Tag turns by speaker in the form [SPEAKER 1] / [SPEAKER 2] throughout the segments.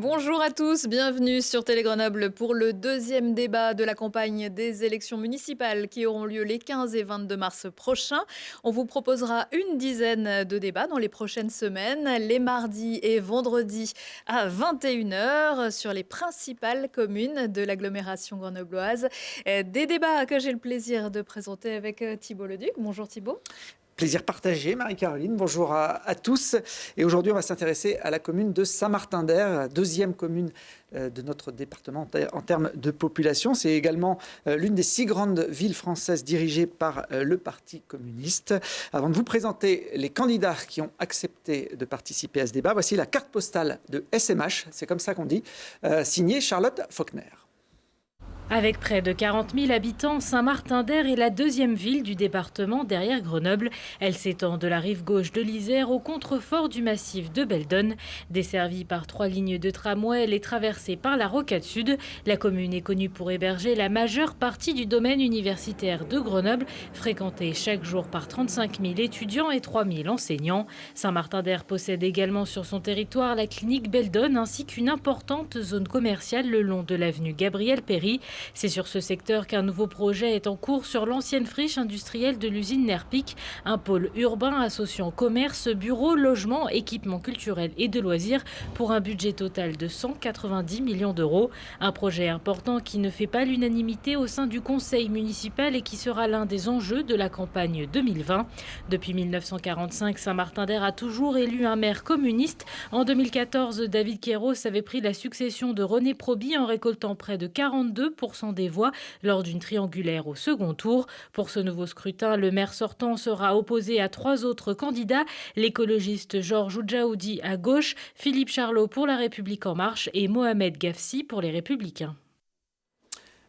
[SPEAKER 1] Bonjour à tous, bienvenue sur Télé Grenoble pour le deuxième débat de la campagne des élections municipales qui auront lieu les 15 et 22 mars prochains. On vous proposera une dizaine de débats dans les prochaines semaines, les mardis et vendredis à 21 h sur les principales communes de l'agglomération grenobloise. Des débats que j'ai le plaisir de présenter avec Thibault Leduc. Bonjour Thibault.
[SPEAKER 2] Plaisir partagé, Marie-Caroline. Bonjour à tous. Et aujourd'hui, on va s'intéresser à la commune de Saint-Martin-d'Air, deuxième commune de notre département en termes de population. C'est également l'une des 6 grandes villes françaises dirigées par le Parti communiste. Avant de vous présenter les candidats qui ont accepté de participer à ce débat, voici la carte postale de SMH, c'est comme ça qu'on dit, signée Charlotte Faulkner.
[SPEAKER 3] Avec près de 40 000 habitants, Saint-Martin-d'Air est la deuxième ville du département derrière Grenoble. Elle s'étend de la rive gauche de l'Isère au contrefort du massif de Beldonne. Desservie par 3 lignes de tramway, elle est traversée par la Rocade Sud. La commune est connue pour héberger la majeure partie du domaine universitaire de Grenoble, fréquentée chaque jour par 35 000 étudiants et 3 000 enseignants. Saint-Martin-d'Air possède également sur son territoire la clinique Beldonne ainsi qu'une importante zone commerciale le long de l'avenue Gabriel-Péry. C'est sur ce secteur qu'un nouveau projet est en cours sur l'ancienne friche industrielle de l'usine Nerpic, un pôle urbain associant commerce, bureaux, logements, équipements culturels et de loisirs pour un budget total de 190 millions d'euros. Un projet important qui ne fait pas l'unanimité au sein du conseil municipal et qui sera l'un des enjeux de la campagne 2020. Depuis 1945, Saint-Martin-d'Air a toujours élu un maire communiste. En 2014, David Queyros avait pris la succession de René Proby en récoltant près de 42% des voix lors d'une triangulaire au second tour. Pour ce nouveau scrutin, le maire sortant sera opposé à 3 autres candidats, l'écologiste Georges Oudjaoudi à gauche, Philippe Charlot pour La République En Marche et Mohamed Gafsi pour les Républicains.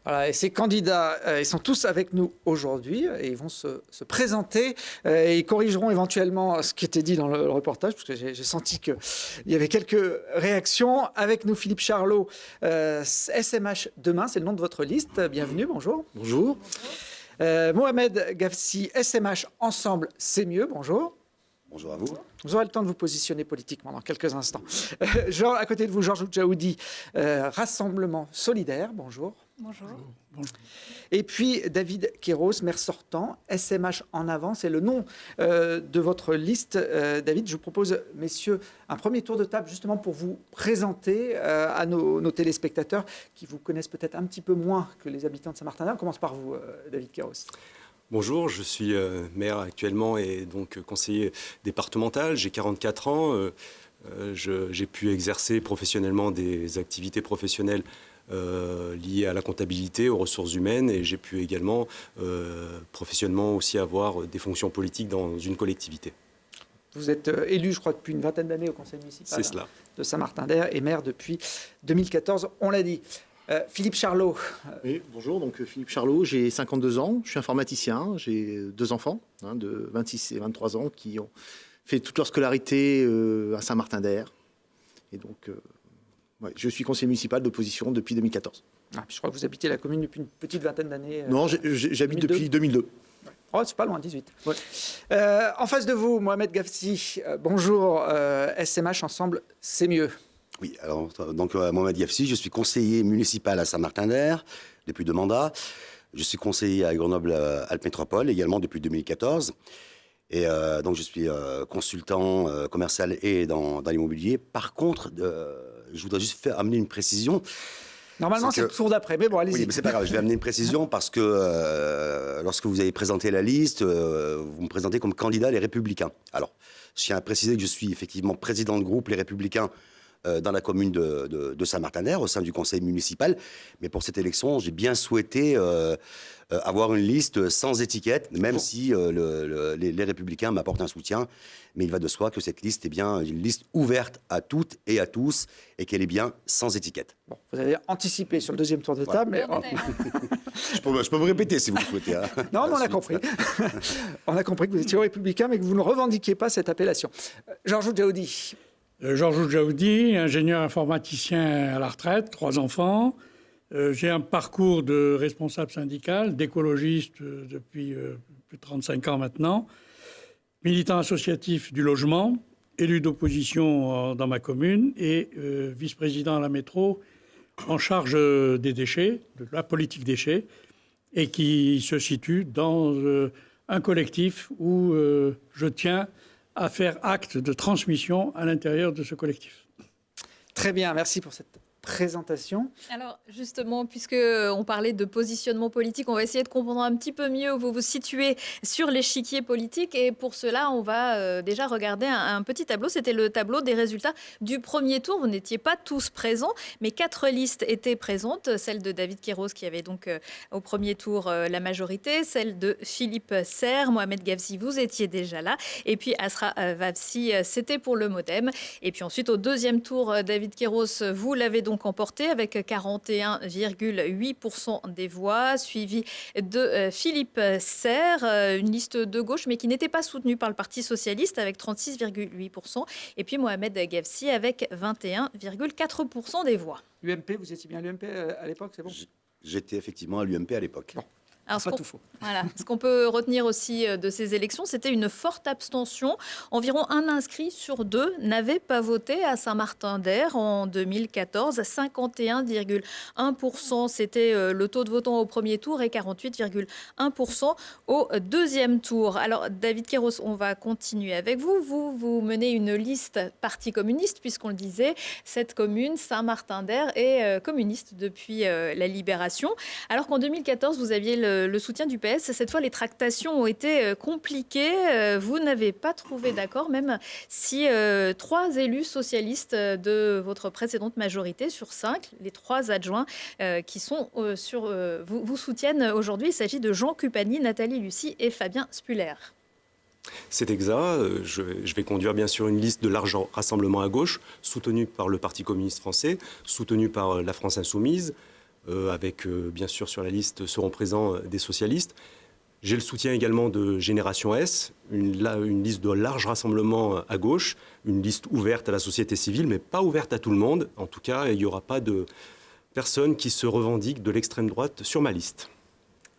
[SPEAKER 2] Voilà, et ces candidats, ils sont tous avec nous aujourd'hui et ils vont se présenter et ils corrigeront éventuellement ce qui était dit dans le reportage, parce que j'ai senti qu'il y avait quelques réactions. Avec nous, Philippe Charlot, SMH Demain, c'est le nom de votre liste. Bienvenue, bonjour.
[SPEAKER 4] Bonjour.
[SPEAKER 2] Mohamed Gafsi, SMH Ensemble, c'est mieux, bonjour.
[SPEAKER 4] Bonjour à vous.
[SPEAKER 2] Vous aurez le temps de vous positionner politiquement dans quelques instants. À côté de vous, Georges Oudjaoudi, Rassemblement Solidaire, bonjour.
[SPEAKER 1] Bonjour.
[SPEAKER 4] Bonjour.
[SPEAKER 2] Et puis David Queyros, maire sortant, SMH En Avant, c'est le nom de votre liste. David, je vous propose, messieurs, un premier tour de table justement pour vous présenter à nos téléspectateurs qui vous connaissent peut-être un petit peu moins que les habitants de Saint-Martin-d'Air. On commence par vous, David Queyros.
[SPEAKER 5] Bonjour, je suis maire actuellement et donc conseiller départemental. J'ai 44 ans. J'ai pu exercer professionnellement des activités professionnelles liées à la comptabilité, aux ressources humaines, et j'ai pu également professionnellement aussi avoir des fonctions politiques dans une collectivité.
[SPEAKER 2] Vous êtes élu, je crois, depuis une vingtaine d'années au conseil municipal de Saint-Martin-d'Air et maire depuis 2014, on l'a dit. Philippe Charlot.
[SPEAKER 4] Oui, bonjour, donc Philippe Charlot, j'ai 52 ans, je suis informaticien, j'ai 2 enfants de 26 et 23 ans qui ont fait toute leur scolarité à Saint-Martin-d'Air. Et donc, je suis conseiller municipal d'opposition depuis 2014.
[SPEAKER 2] Je crois que vous habitez la commune depuis une petite vingtaine d'années.
[SPEAKER 4] Non, j'habite depuis 2002.
[SPEAKER 2] Oh, c'est pas loin, 18.
[SPEAKER 4] Ouais.
[SPEAKER 2] En face de vous, Mohamed Gafsi, bonjour, SMH Ensemble, c'est mieux.
[SPEAKER 6] Oui, alors donc Mohamed Gafsi, je suis conseiller municipal à Saint-Martin-d'Air depuis 2 mandats. Je suis conseiller à Grenoble-Alpes Métropole également depuis 2014. Et donc je suis consultant commercial et dans l'immobilier. Par contre, je voudrais juste amener une précision.
[SPEAKER 2] Normalement, c'est le tour d'après, mais bon, allez-y.
[SPEAKER 6] Oui, mais c'est pas grave, je vais amener une précision parce que lorsque vous avez présenté la liste, vous me présentez comme candidat Les Républicains. Alors, je tiens à préciser que je suis effectivement président de groupe Les Républicains dans la commune de Saint-Martin-d'Air, au sein du conseil municipal. Mais pour cette élection, j'ai bien souhaité avoir une liste sans étiquette, même si les Républicains m'apportent un soutien. Mais il va de soi que cette liste est bien une liste ouverte à toutes et à tous et qu'elle est bien sans étiquette.
[SPEAKER 2] Bon, vous avez anticipé sur le deuxième tour de table. Mais...
[SPEAKER 6] je peux me répéter si vous le souhaitez. Hein,
[SPEAKER 2] non, mais on a compris. On a compris que vous étiez républicain, mais que vous ne revendiquiez pas cette appellation. Georges Oudjaoudi.
[SPEAKER 7] Georges Oudjaoudi, ingénieur informaticien à la retraite, 3 enfants. J'ai un parcours de responsable syndical, d'écologiste depuis plus de 35 ans maintenant, militant associatif du logement élu d'opposition dans ma commune et vice-président à la métro en charge des déchets, de la politique déchets, et qui se situe dans un collectif où je tiens à faire acte de transmission à l'intérieur de ce collectif.
[SPEAKER 2] Très bien, merci pour cette présentation.
[SPEAKER 1] Alors justement, puisque on parlait de positionnement politique, on va essayer de comprendre un petit peu mieux où vous vous situez sur l'échiquier politique. Et pour cela, on va déjà regarder un petit tableau. C'était le tableau des résultats du premier tour. Vous n'étiez pas tous présents, mais 4 listes étaient présentes. Celle de David Queiroz, qui avait donc au premier tour la majorité. Celle de Philippe Serre, Mohamed Gafsi, vous étiez déjà là. Et puis Asra Vavsi, c'était pour le MoDem. Et puis ensuite, au deuxième tour, David Queiroz, vous l'avez donc emporté avec 41,8% des voix, suivi de Philippe Serre, une liste de gauche mais qui n'était pas soutenue par le Parti socialiste avec 36,8%, et puis Mohamed Gafsi avec 21,4% des voix.
[SPEAKER 2] L'UMP, vous étiez bien à l'UMP à l'époque, c'est bon?
[SPEAKER 6] J'étais effectivement à l'UMP à l'époque.
[SPEAKER 2] Bon.
[SPEAKER 1] Alors,
[SPEAKER 2] Pas tout faux.
[SPEAKER 1] Voilà. Ce qu'on peut retenir aussi de ces élections, c'était une forte abstention. Environ un inscrit sur 2 n'avait pas voté à Saint-Martin-d'Air en 2014. 51,1%, c'était le taux de votants au premier tour et 48,1% au deuxième tour. Alors, David Queiroz, on va continuer avec vous. Vous menez une liste Parti communiste, puisqu'on le disait, cette commune, Saint-Martin-d'Air, est communiste depuis la Libération. Alors qu'en 2014, vous aviez le soutien du PS. Cette fois, les tractations ont été compliquées. Vous n'avez pas trouvé d'accord, même si 3 élus socialistes de votre précédente majorité sur 5, les 3 adjoints qui sont vous soutiennent aujourd'hui. Il s'agit de Jean Cupani, Nathalie Lucie et Fabien Spuller.
[SPEAKER 5] C'est exact. Je vais conduire bien sûr une liste de large rassemblement à gauche, soutenue par le Parti communiste français, soutenue par la France insoumise, avec bien sûr sur la liste seront présents des socialistes. J'ai le soutien également de Génération S, une liste de large rassemblement à gauche, une liste ouverte à la société civile, mais pas ouverte à tout le monde. En tout cas, il n'y aura pas de personne qui se revendique de l'extrême droite sur ma liste.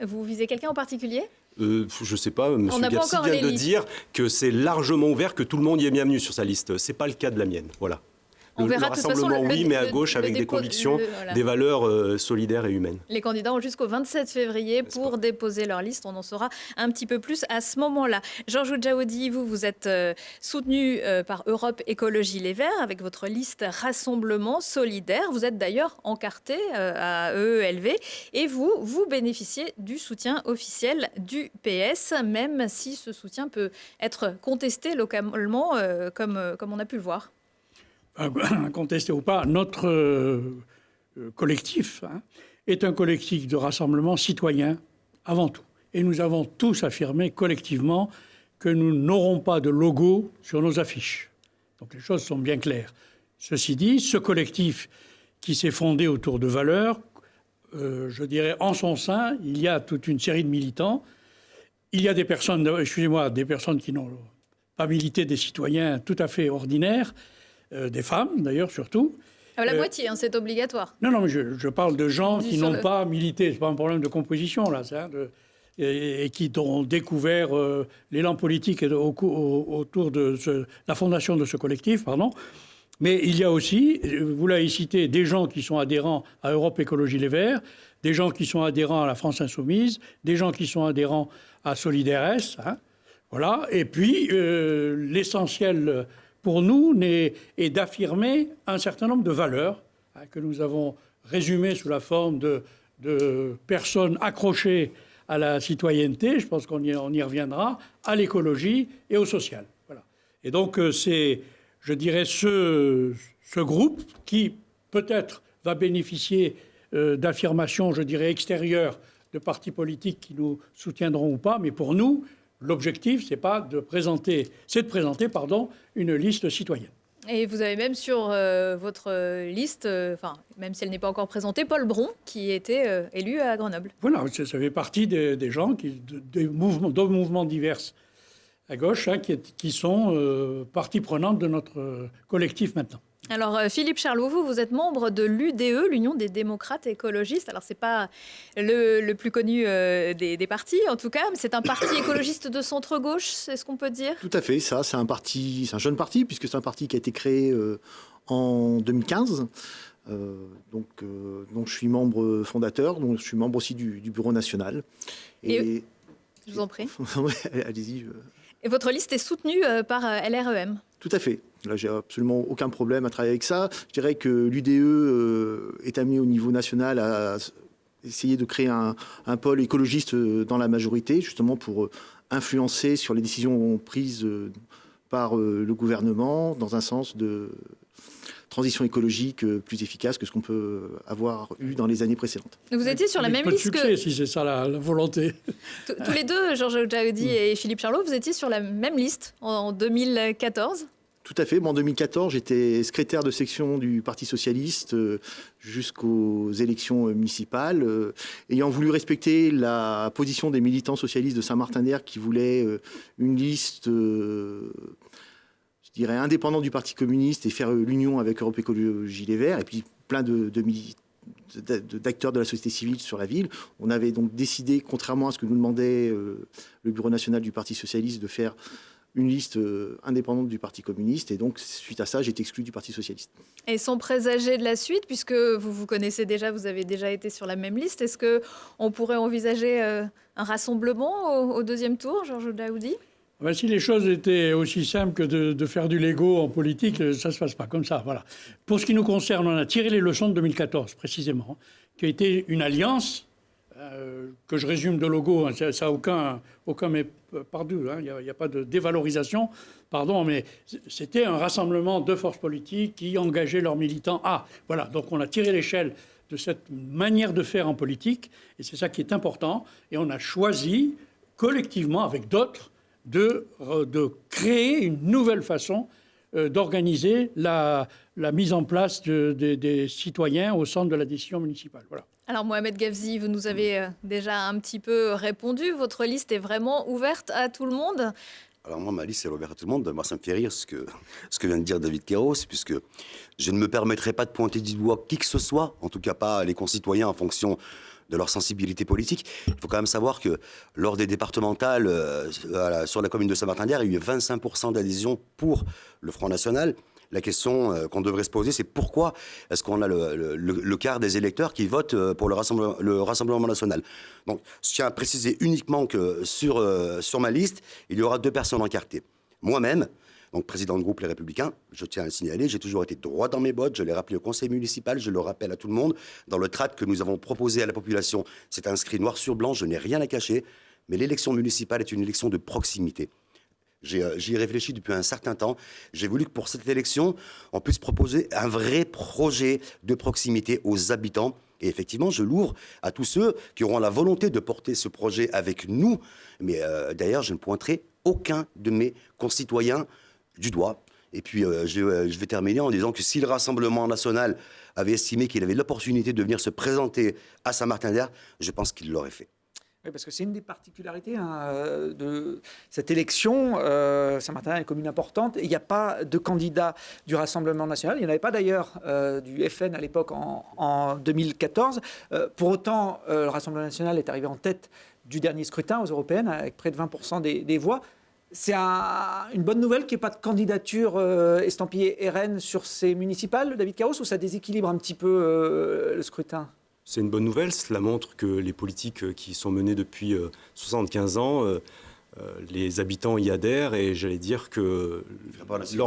[SPEAKER 1] Vous visez quelqu'un en particulier ?
[SPEAKER 5] Je ne sais pas, M. Gafsi vient de dire que c'est largement ouvert, que tout le monde y est bienvenu sur sa liste. Ce n'est pas le cas de la mienne. Voilà.
[SPEAKER 1] On verra
[SPEAKER 5] le rassemblement, oui, mais à gauche, avec des convictions, des valeurs solidaires et humaines.
[SPEAKER 1] Les candidats ont jusqu'au 27 février pour déposer leur liste. On en saura un petit peu plus à ce moment-là. Georges Djaoudi, vous êtes soutenu par Europe Écologie Les Verts avec votre liste Rassemblement Solidaire. Vous êtes d'ailleurs encarté à EELV et vous bénéficiez du soutien officiel du PS, même si ce soutien peut être contesté localement, comme on a pu le voir.
[SPEAKER 7] Contesté ou pas, notre collectif est un collectif de rassemblement citoyen avant tout. Et nous avons tous affirmé collectivement que nous n'aurons pas de logo sur nos affiches. Donc les choses sont bien claires. Ceci dit, ce collectif qui s'est fondé autour de valeurs, je dirais en son sein, il y a toute une série de militants. Il y a des personnes, des personnes qui n'ont pas milité, des citoyens tout à fait ordinaires, des femmes d'ailleurs surtout.
[SPEAKER 1] La moitié, c'est obligatoire.
[SPEAKER 7] Non, mais je parle de gens qui n'ont pas milité. C'est pas un problème de composition là, et qui ont découvert l'élan politique autour de la fondation de ce collectif, pardon. Mais il y a aussi, vous l'avez cité, des gens qui sont adhérents à Europe Écologie Les Verts, des gens qui sont adhérents à la France Insoumise, des gens qui sont adhérents à Solidaires S. Voilà. Et puis l'essentiel pour nous est d'affirmer un certain nombre de valeurs que nous avons résumées sous la forme de personnes accrochées à la citoyenneté, je pense qu'on y reviendra, à l'écologie et au social. Voilà. Et donc c'est, je dirais, ce groupe qui peut-être va bénéficier d'affirmations, je dirais, extérieures de partis politiques qui nous soutiendront ou pas, mais pour nous, l'objectif, c'est de présenter une liste citoyenne.
[SPEAKER 1] Et vous avez même sur votre liste, même si elle n'est pas encore présentée, Paul Bron, qui était élu à Grenoble.
[SPEAKER 7] Voilà, ça fait partie des gens, de mouvements divers à gauche, qui sont partie prenante de notre collectif maintenant.
[SPEAKER 1] Alors, Philippe Charlot, vous êtes membre de l'UDE, l'Union des démocrates écologistes. Alors, ce n'est pas le plus connu des partis, en tout cas, mais c'est un parti écologiste de centre-gauche, c'est ce qu'on peut dire?
[SPEAKER 4] Tout à fait, ça, c'est un jeune parti, puisque c'est un parti qui a été créé en 2015. Donc, je suis membre fondateur, donc je suis membre aussi du bureau national.
[SPEAKER 1] Et je vous en prie.
[SPEAKER 4] Allez-y.
[SPEAKER 1] Et votre liste est soutenue par LREM?
[SPEAKER 4] Tout à fait. Là, j'ai absolument aucun problème à travailler avec ça. Je dirais que l'UDE est amené au niveau national à essayer de créer un pôle écologiste dans la majorité, justement pour influencer sur les décisions prises par le gouvernement dans un sens de transition écologique plus efficace que ce qu'on peut avoir eu dans les années précédentes.
[SPEAKER 1] Vous étiez sur la même liste
[SPEAKER 7] que... si c'est ça la volonté.
[SPEAKER 1] Tous les deux, Georges Jaoudi et Philippe Charlot, vous étiez sur la même liste en 2014?
[SPEAKER 4] Tout à fait. Bon, en 2014, j'étais secrétaire de section du Parti socialiste jusqu'aux élections municipales. Ayant voulu respecter la position des militants socialistes de Saint-Martin-d'Hers qui voulaient une liste... je dirais, indépendant du Parti communiste et faire l'union avec Europe Écologie Les Verts, et puis plein d'acteurs de la société civile sur la ville. On avait donc décidé, contrairement à ce que nous demandait le bureau national du Parti socialiste, de faire une liste indépendante du Parti communiste. Et donc, suite à ça, j'ai été exclu du Parti socialiste.
[SPEAKER 1] Et sans présager de la suite, puisque vous vous connaissez déjà, vous avez déjà été sur la même liste, est-ce qu'on pourrait envisager un rassemblement au deuxième tour, Georges Jaoudi?
[SPEAKER 7] Ben, si les choses étaient aussi simples que de faire du Lego en politique, ça ne se passe pas comme ça. Voilà. Pour ce qui nous concerne, on a tiré les leçons de 2014, précisément, qui a été une alliance, que je résume de logo, hein, ça n'a aucun mais pardon, hein, il n'y a pas de dévalorisation, pardon, mais c'était un rassemblement de forces politiques qui engageaient leurs militants. Voilà, donc on a tiré l'échelle de cette manière de faire en politique, et c'est ça qui est important, et on a choisi collectivement, avec d'autres, de créer une nouvelle façon d'organiser la mise en place des citoyens au centre de la décision municipale. Voilà.
[SPEAKER 1] Alors Mohamed Gafzi, vous nous avez déjà un petit peu répondu. Votre liste est vraiment ouverte à tout le monde?
[SPEAKER 6] Alors moi, ma liste est ouverte à tout le monde. Moi, ça me fait rire ce que vient de dire David Queiroz, puisque je ne me permettrai pas de pointer du doigt qui que ce soit, en tout cas pas les concitoyens en fonction de leur sensibilité politique. Il faut quand même savoir que lors des départementales sur la commune de Saint-Martin-d'Hers, il y a eu 25% d'adhésion pour le Front National. La question qu'on devrait se poser, c'est pourquoi est-ce qu'on a le quart des électeurs qui votent pour le Rassemblement national. Donc, je tiens à préciser uniquement que sur ma liste, il y aura 2 personnes encartées. Moi-même, donc président de groupe Les Républicains, je tiens à le signaler, j'ai toujours été droit dans mes bottes, je l'ai rappelé au conseil municipal, je le rappelle à tout le monde. Dans le tract que nous avons proposé à la population, c'est inscrit noir sur blanc, je n'ai rien à cacher, mais l'élection municipale est une élection de proximité. J'y ai réfléchi depuis un certain temps. J'ai voulu que pour cette élection, on puisse proposer un vrai projet de proximité aux habitants. Et effectivement, je l'ouvre à tous ceux qui auront la volonté de porter ce projet avec nous. Mais d'ailleurs, je ne pointerai aucun de mes concitoyens du doigt. Et puis, je vais terminer en disant que si le Rassemblement national avait estimé qu'il avait l'opportunité de venir se présenter à Saint-Martin-d'Hers, je pense qu'il l'aurait fait.
[SPEAKER 2] Oui, parce que c'est une des particularités de cette élection. Saint-Martin est une commune importante. Il n'y a pas de candidat du Rassemblement national. Il n'y en avait pas d'ailleurs du FN à l'époque en 2014. Pour autant, le Rassemblement national est arrivé en tête du dernier scrutin aux européennes avec près de 20% des voix. C'est une bonne nouvelle qu'il n'y ait pas de candidature estampillée RN sur ces municipales, David Queiroz, ou ça déséquilibre un petit peu le scrutin?
[SPEAKER 5] C'est une bonne nouvelle. Cela montre que les politiques qui sont menées depuis 75 ans, les habitants y adhèrent. Et j'allais dire que s'il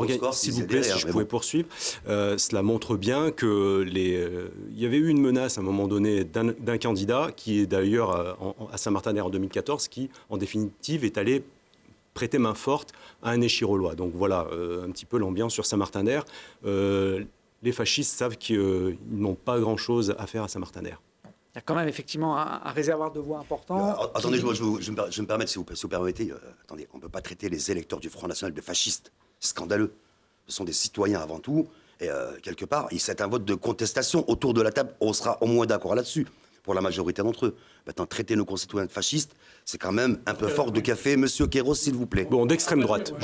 [SPEAKER 5] vous plaît, si je pouvais poursuivre, cela montre bien que il y avait eu une menace à un moment donné d'un candidat qui est d'ailleurs à Saint-Martin-d'Hers en 2014, qui en définitive est allé prêter main forte à un échirolois. Donc voilà un petit peu l'ambiance sur Saint-Martin-d'Hers. Les fascistes savent qu'ils n'ont pas grand-chose à faire à Saint-Martin-d'Hers.
[SPEAKER 2] Il y a quand même effectivement un réservoir de voix important.
[SPEAKER 6] Attendez, je me permets, si vous permettez, attendez, on ne peut pas traiter les électeurs du Front National de fascistes. C'est scandaleux. Ce sont des citoyens avant tout. Et quelque part, c'est un vote de contestation. Autour de la table, on sera au moins d'accord là-dessus. pour la majorité d'entre eux. Maintenant, traiter nos concitoyens de fascistes, c'est quand même un peu fort de café. Monsieur Queiroz, s'il vous plaît.
[SPEAKER 5] Bon, d'extrême droite.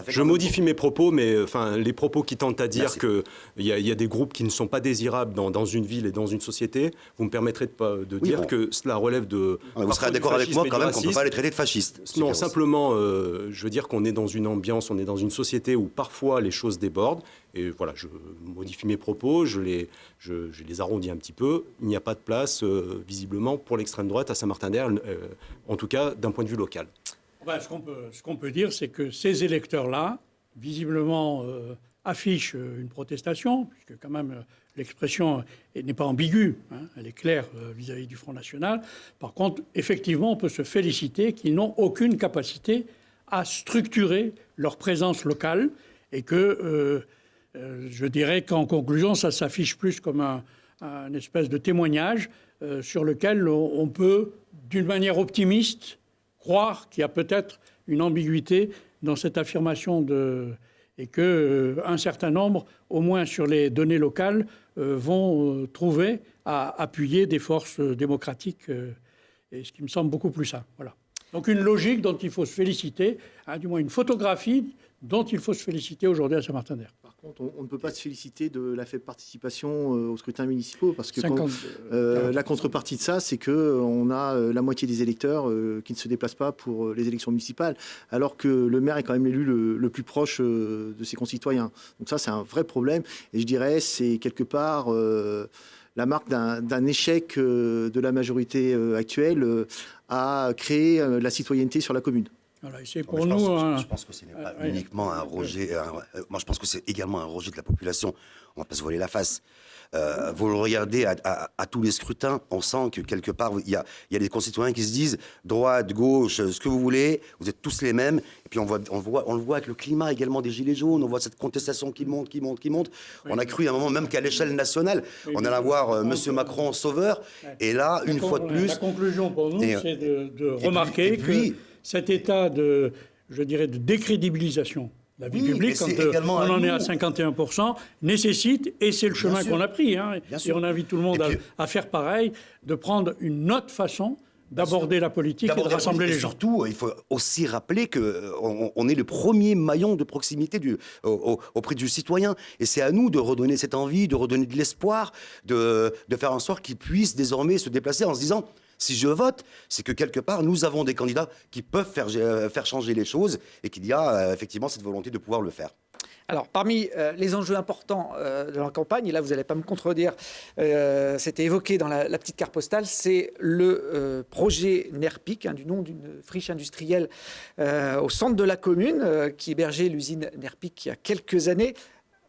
[SPEAKER 5] Je modifie mes propos, mais enfin, les propos qui tentent à dire qu'il y a des groupes qui ne sont pas désirables dans une ville et dans une société, vous me permettrez de dire que cela relève de...
[SPEAKER 6] Vous serez d'accord avec moi quand même qu'on ne peut pas les traiter de fascistes.
[SPEAKER 5] Non, simplement, je veux dire qu'on est dans une ambiance, on est dans une société où parfois les choses débordent. Et voilà, je modifie mes propos, je les arrondis un petit peu. Il n'y a pas de place, visiblement, pour l'extrême droite à Saint-Martin-d'Air, en tout cas d'un point de vue local.
[SPEAKER 7] Enfin, ce qu'on peut dire, c'est que ces électeurs-là, visiblement, affichent une protestation, puisque quand même l'expression n'est pas ambiguë, hein, elle est claire vis-à-vis du Front National. Par contre, effectivement, on peut se féliciter qu'ils n'ont aucune capacité à structurer leur présence locale et que... je dirais qu'en conclusion, ça s'affiche plus comme un espèce de témoignage sur lequel on peut, d'une manière optimiste, croire qu'il y a peut-être une ambiguïté dans cette affirmation et qu'un certain nombre, au moins sur les données locales, vont trouver à appuyer des forces démocratiques, et ce qui me semble beaucoup plus sain. Voilà. Donc une logique dont il faut se féliciter, hein, du moins une photographie dont il faut se féliciter aujourd'hui à Saint-Martin-d'Air.
[SPEAKER 4] Par contre, on ne peut pas se féliciter de la faible participation aux scrutins municipaux, parce que la contrepartie de ça, c'est qu'on a la moitié des électeurs qui ne se déplacent pas pour les élections municipales, alors que le maire est quand même l'élu le plus proche de ses concitoyens. Donc ça, c'est un vrai problème, et je dirais, c'est quelque part... la marque d'un échec de la majorité actuelle à créer la citoyenneté sur la commune.
[SPEAKER 7] Voilà, c'est pour nous.
[SPEAKER 6] Je pense que ce n'est pas uniquement un rejet. Moi, je pense que c'est également un rejet de la population. On ne va pas se voiler la face. Vous le regardez à tous les scrutins, on sent que quelque part, il y a des concitoyens qui se disent droite, gauche, ce que vous voulez, vous êtes tous les mêmes. Et puis on le voit avec le climat également des Gilets jaunes, on voit cette contestation qui monte. On a cru à un moment même qu'à l'échelle nationale, on allait voir M. Macron sauveur. Et là, une fois de plus...
[SPEAKER 7] La conclusion pour nous, c'est de remarquer que cet état de décrédibilisation de la vie publique, quand on en est à 51%, nécessite, et c'est le chemin qu'on a pris, hein, et on invite tout le monde à faire pareil, de prendre une autre façon d'aborder la politique et de rassembler les gens.
[SPEAKER 6] Surtout, il faut aussi rappeler qu'on est le premier maillon de proximité auprès du citoyen. Et c'est à nous de redonner cette envie, de redonner de l'espoir, de faire en sorte qu'il puisse désormais se déplacer en se disant... Si je vote, c'est que quelque part, nous avons des candidats qui peuvent faire changer les choses et qu'il y a effectivement cette volonté de pouvoir le faire.
[SPEAKER 2] Alors, parmi les enjeux importants de la campagne, et là, vous n'allez pas me contredire, c'était évoqué dans la petite carte postale, c'est le projet NERPIC, du nom d'une friche industrielle au centre de la commune, qui hébergeait l'usine NERPIC il y a quelques années.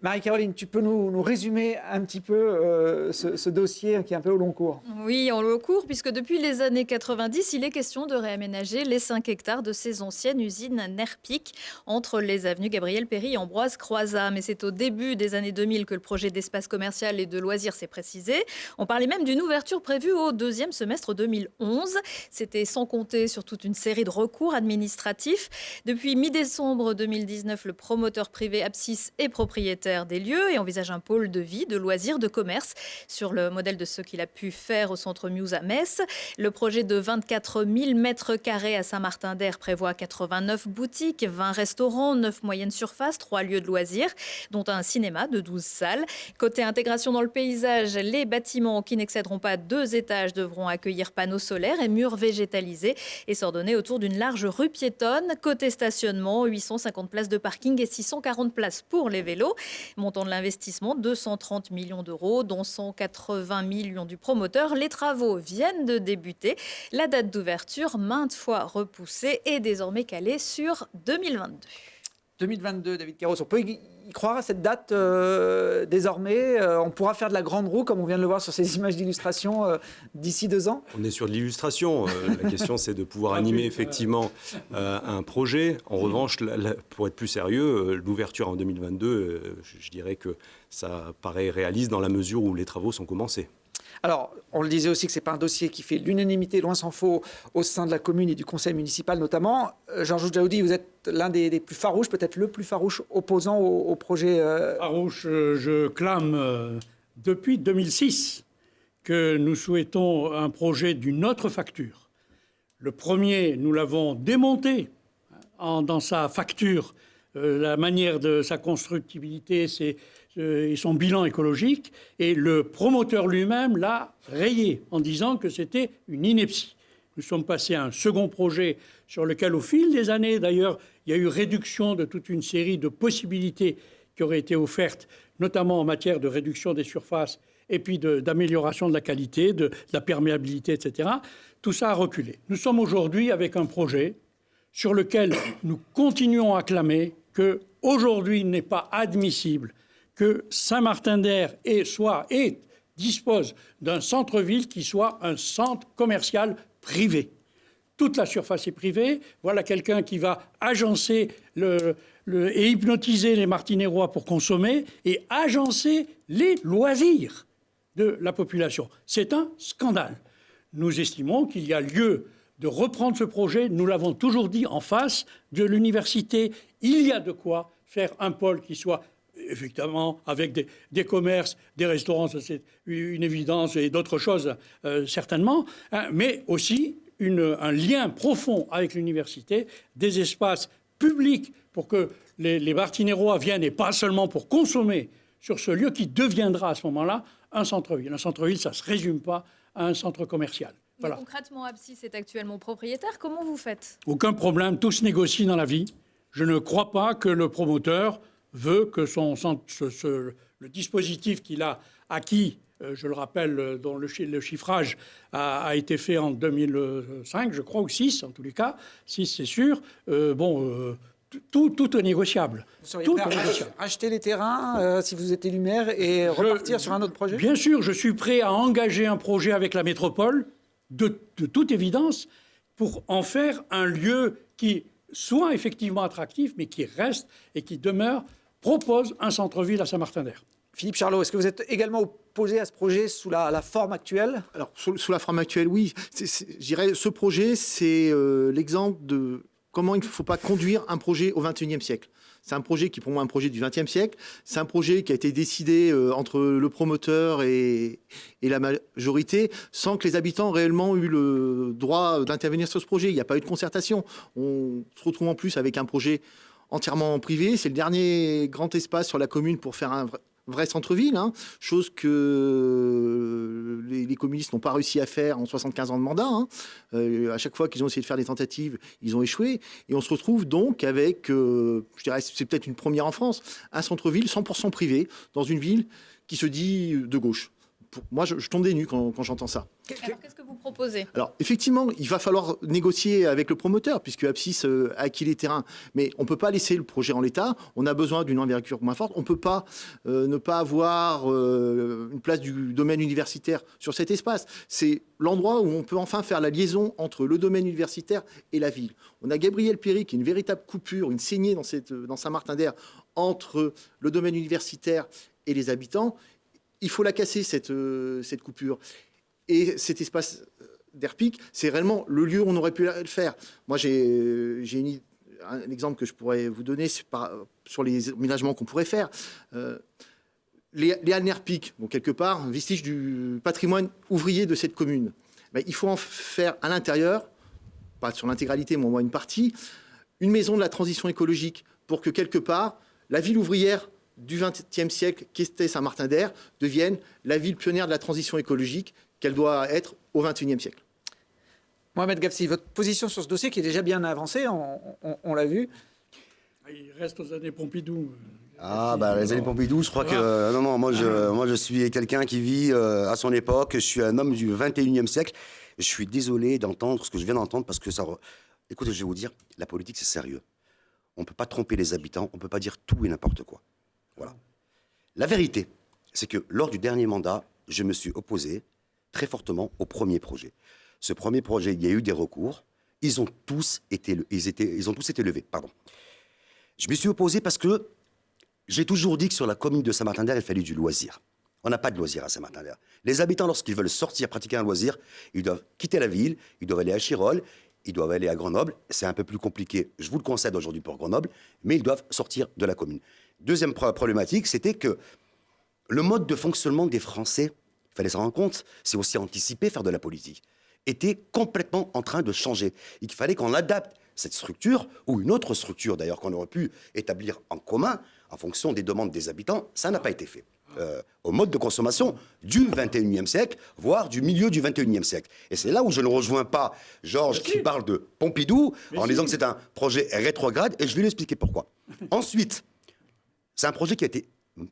[SPEAKER 2] Marie-Caroline, tu peux nous résumer un petit peu ce dossier qui est un peu au long cours?
[SPEAKER 1] Oui, en long cours, puisque depuis les années 90, il est question de réaménager les 5 hectares de ces anciennes usines NERPIC entre les avenues Gabriel Péri et Ambroise Croizat. Mais c'est au début des années 2000 que le projet d'espace commercial et de loisirs s'est précisé. On parlait même d'une ouverture prévue au deuxième semestre 2011. C'était sans compter sur toute une série de recours administratifs. Depuis mi-décembre 2019, le promoteur privé Apsis est propriétaire des lieux et envisage un pôle de vie, de loisirs, de commerce sur le modèle de ce qu'il a pu faire au centre Muse à Metz. Le projet de 24 000 mètres carrés à Saint-Martin-d'Air prévoit 89 boutiques, 20 restaurants, 9 moyennes surfaces, 3 lieux de loisirs, dont un cinéma de 12 salles. Côté intégration dans le paysage, les bâtiments qui n'excéderont pas 2 étages devront accueillir panneaux solaires et murs végétalisés et s'ordonner autour d'une large rue piétonne. Côté stationnement, 850 places de parking et 640 places pour les vélos. Montant de l'investissement, 230 millions d'euros, dont 180 millions du promoteur. Les travaux viennent de débuter. La date d'ouverture, maintes fois repoussée, est désormais calée sur 2022.
[SPEAKER 2] 2022, David Queiroz, on peut y croire à cette date désormais? On pourra faire de la grande roue, comme on vient de le voir sur ces images d'illustration, d'ici 2 ans?
[SPEAKER 5] On est sur de l'illustration. La question, c'est de pouvoir animer effectivement un projet. En revanche, pour être plus sérieux, l'ouverture en 2022, je dirais que ça paraît réaliste dans la mesure où les travaux sont commencés.
[SPEAKER 2] Alors, on le disait aussi que ce n'est pas un dossier qui fait l'unanimité, loin s'en faut, au sein de la commune et du conseil municipal notamment. Georges Djaoudi, vous êtes l'un des plus farouches, peut-être le plus farouche opposant au projet.
[SPEAKER 7] Farouche, je clame depuis 2006. que nous souhaitons un projet d'une autre facture. Le premier, nous l'avons démonté dans sa facture, la manière de sa constructibilité et son bilan écologique, et le promoteur lui-même l'a rayé en disant que c'était une ineptie. Nous sommes passés à un second projet sur lequel, au fil des années, d'ailleurs, il y a eu réduction de toute une série de possibilités qui auraient été offertes, notamment en matière de réduction des surfaces et puis d'amélioration de la qualité, de la perméabilité, etc. Tout ça a reculé. Nous sommes aujourd'hui avec un projet sur lequel nous continuons à clamer qu'aujourd'hui, il n'est pas admissible que Saint-Martin-d'Air dispose d'un centre-ville qui soit un centre commercial privé. Toute la surface est privée. Voilà quelqu'un qui va agencer et hypnotiser les Martinérois pour consommer et agencer les loisirs de la population. C'est un scandale. Nous estimons qu'il y a lieu de reprendre ce projet. Nous l'avons toujours dit en face de l'université. Il y a de quoi faire un pôle qui soit effectivement avec des commerces, des restaurants, c'est une évidence, et d'autres choses certainement, hein, mais aussi un lien profond avec l'université, des espaces publics pour que les Martinérois viennent, et pas seulement pour consommer sur ce lieu qui deviendra à ce moment-là un centre-ville. Un centre-ville, ça ne se résume pas à un centre commercial. Voilà.
[SPEAKER 1] Mais concrètement, Apsis est actuellement propriétaire. Comment vous faites?
[SPEAKER 7] Aucun problème, tout se négocie dans la vie. Je ne crois pas que le promoteur veut que le dispositif qu'il a acquis, je le rappelle, dont le chiffrage a été fait en 2005, je crois, ou 6 en tous les cas, 6 c'est sûr, tout est négociable.
[SPEAKER 2] Vous seriez prêt à acheter les terrains si vous êtes élu maire et repartir sur un autre projet?
[SPEAKER 7] Bien sûr, je suis prêt à engager un projet avec la métropole, de toute évidence, pour en faire un lieu qui soit effectivement attractif, mais qui reste et qui demeure, propose un centre-ville à Saint-Martin-d'Air.
[SPEAKER 2] Philippe Charlot, est-ce que vous êtes également opposé à ce projet sous la forme actuelle?
[SPEAKER 4] Alors, sous la forme actuelle, oui. Je dirais, ce projet, c'est l'exemple de comment il ne faut pas conduire un projet au XXIe siècle. C'est un projet qui, pour moi, est un projet du XXe siècle. C'est un projet qui a été décidé entre le promoteur et la majorité, sans que les habitants réellement aient eu le droit d'intervenir sur ce projet. Il n'y a pas eu de concertation. On se retrouve en plus avec un projet entièrement privé. C'est le dernier grand espace sur la commune pour faire un vrai centre-ville, hein, chose que les communistes n'ont pas réussi à faire en 75 ans de mandat. Hein. À chaque fois qu'ils ont essayé de faire des tentatives, ils ont échoué. Et on se retrouve donc avec, je dirais, c'est peut-être une première en France, un centre-ville 100% privé, dans une ville qui se dit de gauche. Moi, je tombe des nues quand j'entends ça.
[SPEAKER 1] Alors, qu'est-ce que vous proposez?
[SPEAKER 4] Alors, effectivement, il va falloir négocier avec le promoteur, puisque Apsis a acquis les terrains. Mais on ne peut pas laisser le projet en l'état. On a besoin d'une envergure moins forte. On ne peut pas ne pas avoir une place du domaine universitaire sur cet espace. C'est l'endroit où on peut enfin faire la liaison entre le domaine universitaire et la ville. On a Gabriel Péry, qui est une véritable coupure, une saignée dans Saint-Martin-d'Air entre le domaine universitaire et les habitants. Il faut la casser, cette coupure. Et cet espace d'Airpic, c'est réellement le lieu où on aurait pu le faire. Moi, j'ai un exemple que je pourrais vous donner sur les aménagements qu'on pourrait faire. Les halles Airpic, donc quelque part, un vestige du patrimoine ouvrier de cette commune. Ben, il faut en faire à l'intérieur, pas sur l'intégralité, mais au moins une partie, une maison de la transition écologique pour que quelque part, la ville ouvrière du XXe siècle, qu'était Saint-Martin-d'Air, devienne la ville pionnière de la transition écologique qu'elle doit être au XXIe siècle.
[SPEAKER 2] Mohamed Gafsi, votre position sur ce dossier qui est déjà bien avancé, on l'a vu.
[SPEAKER 7] Il reste aux années Pompidou.
[SPEAKER 6] Les années Pompidou, je crois que... moi je suis quelqu'un qui vit à son époque, je suis un homme du XXIe siècle. Je suis désolé d'entendre ce que je viens d'entendre parce que ça... Écoutez, je vais vous dire, la politique c'est sérieux. On ne peut pas tromper les habitants, on ne peut pas dire tout et n'importe quoi. Voilà. La vérité, c'est que lors du dernier mandat, je me suis opposé très fortement au premier projet. Ce premier projet, il y a eu des recours. Ils ont tous été levés. Pardon. Je me suis opposé parce que j'ai toujours dit que sur la commune de Saint-Martin-d'Air, il fallait du loisir. On n'a pas de loisir à Saint-Martin-d'Air. Les habitants, lorsqu'ils veulent sortir, pratiquer un loisir, ils doivent quitter la ville, ils doivent aller à Chirol, ils doivent aller à Grenoble. C'est un peu plus compliqué, je vous le concède aujourd'hui pour Grenoble, mais ils doivent sortir de la commune. Deuxième problématique, c'était que le mode de fonctionnement des Français il fallait s'en rendre compte, c'est aussi anticiper, faire de la politique, était complètement en train de changer. Et qu'il fallait qu'on adapte cette structure, ou une autre structure d'ailleurs qu'on aurait pu établir en commun, en fonction des demandes des habitants. Ça n'a pas été fait. Au mode de consommation du 21e siècle, voire du milieu du 21e siècle. Et c'est là où je ne rejoins pas Georges qui parle de Pompidou en disant que c'est un projet rétrograde, et je vais lui expliquer pourquoi. Ensuite, c'est un projet qui a été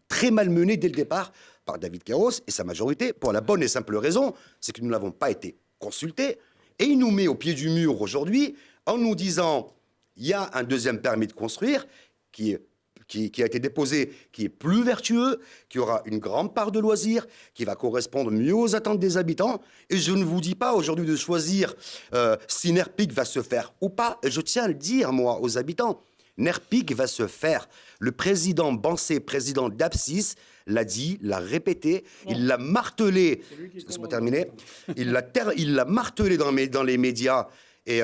[SPEAKER 6] très mal mené dès le départ par David Queiroz et sa majorité, pour la bonne et simple raison, c'est que nous n'avons pas été consultés, et il nous met au pied du mur aujourd'hui en nous disant il y a un deuxième permis de construire qui a été déposé, qui est plus vertueux, qui aura une grande part de loisirs, qui va correspondre mieux aux attentes des habitants. Et je ne vous dis pas aujourd'hui de choisir si NERPIC va se faire ou pas. Et je tiens à le dire, moi, aux habitants. NERPIC va se faire. Le président Bancé, président d'Absis, l'a dit, l'a répété, il l'a martelé. Laisse-moi terminer. Il l'a martelé dans les médias. Et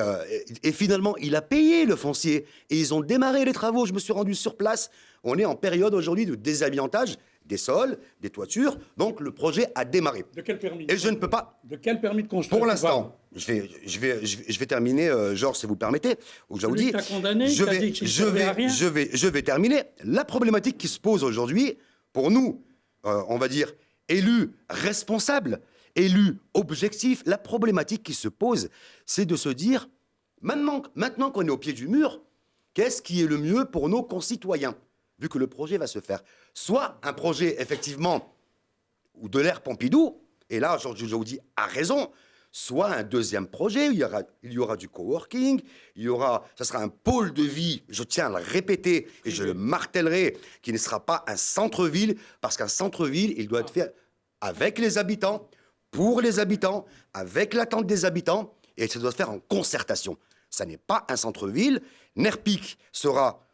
[SPEAKER 6] finalement, il a payé le foncier. Et ils ont démarré les travaux. Je me suis rendu sur place. On est en période aujourd'hui de désamiantage des sols, des toitures. Donc le projet a démarré.
[SPEAKER 7] De quel permis?
[SPEAKER 6] Et je ne peux pas.
[SPEAKER 7] De quel permis de construire?
[SPEAKER 6] Pour l'instant, je vais terminer, Georges, si vous permettez.
[SPEAKER 7] Celui que t'as condamné,
[SPEAKER 6] je vais terminer. La problématique qui se pose aujourd'hui, pour nous, on va dire, élus responsables, élus objectifs, la problématique qui se pose, c'est de se dire, maintenant qu'on est au pied du mur, qu'est-ce qui est le mieux pour nos concitoyens, vu que le projet va se faire? Soit un projet, effectivement, ou de l'ère Pompidou, et là, Georges Jaoudi a raison, soit un deuxième projet, il y aura du coworking, ça sera un pôle de vie, je tiens à le répéter, et je le martellerai, qui ne sera pas un centre-ville, parce qu'un centre-ville, il doit être fait avec les habitants, pour les habitants, avec l'attente des habitants, et ça doit se faire en concertation. Ça n'est pas un centre-ville. NERPIC sera...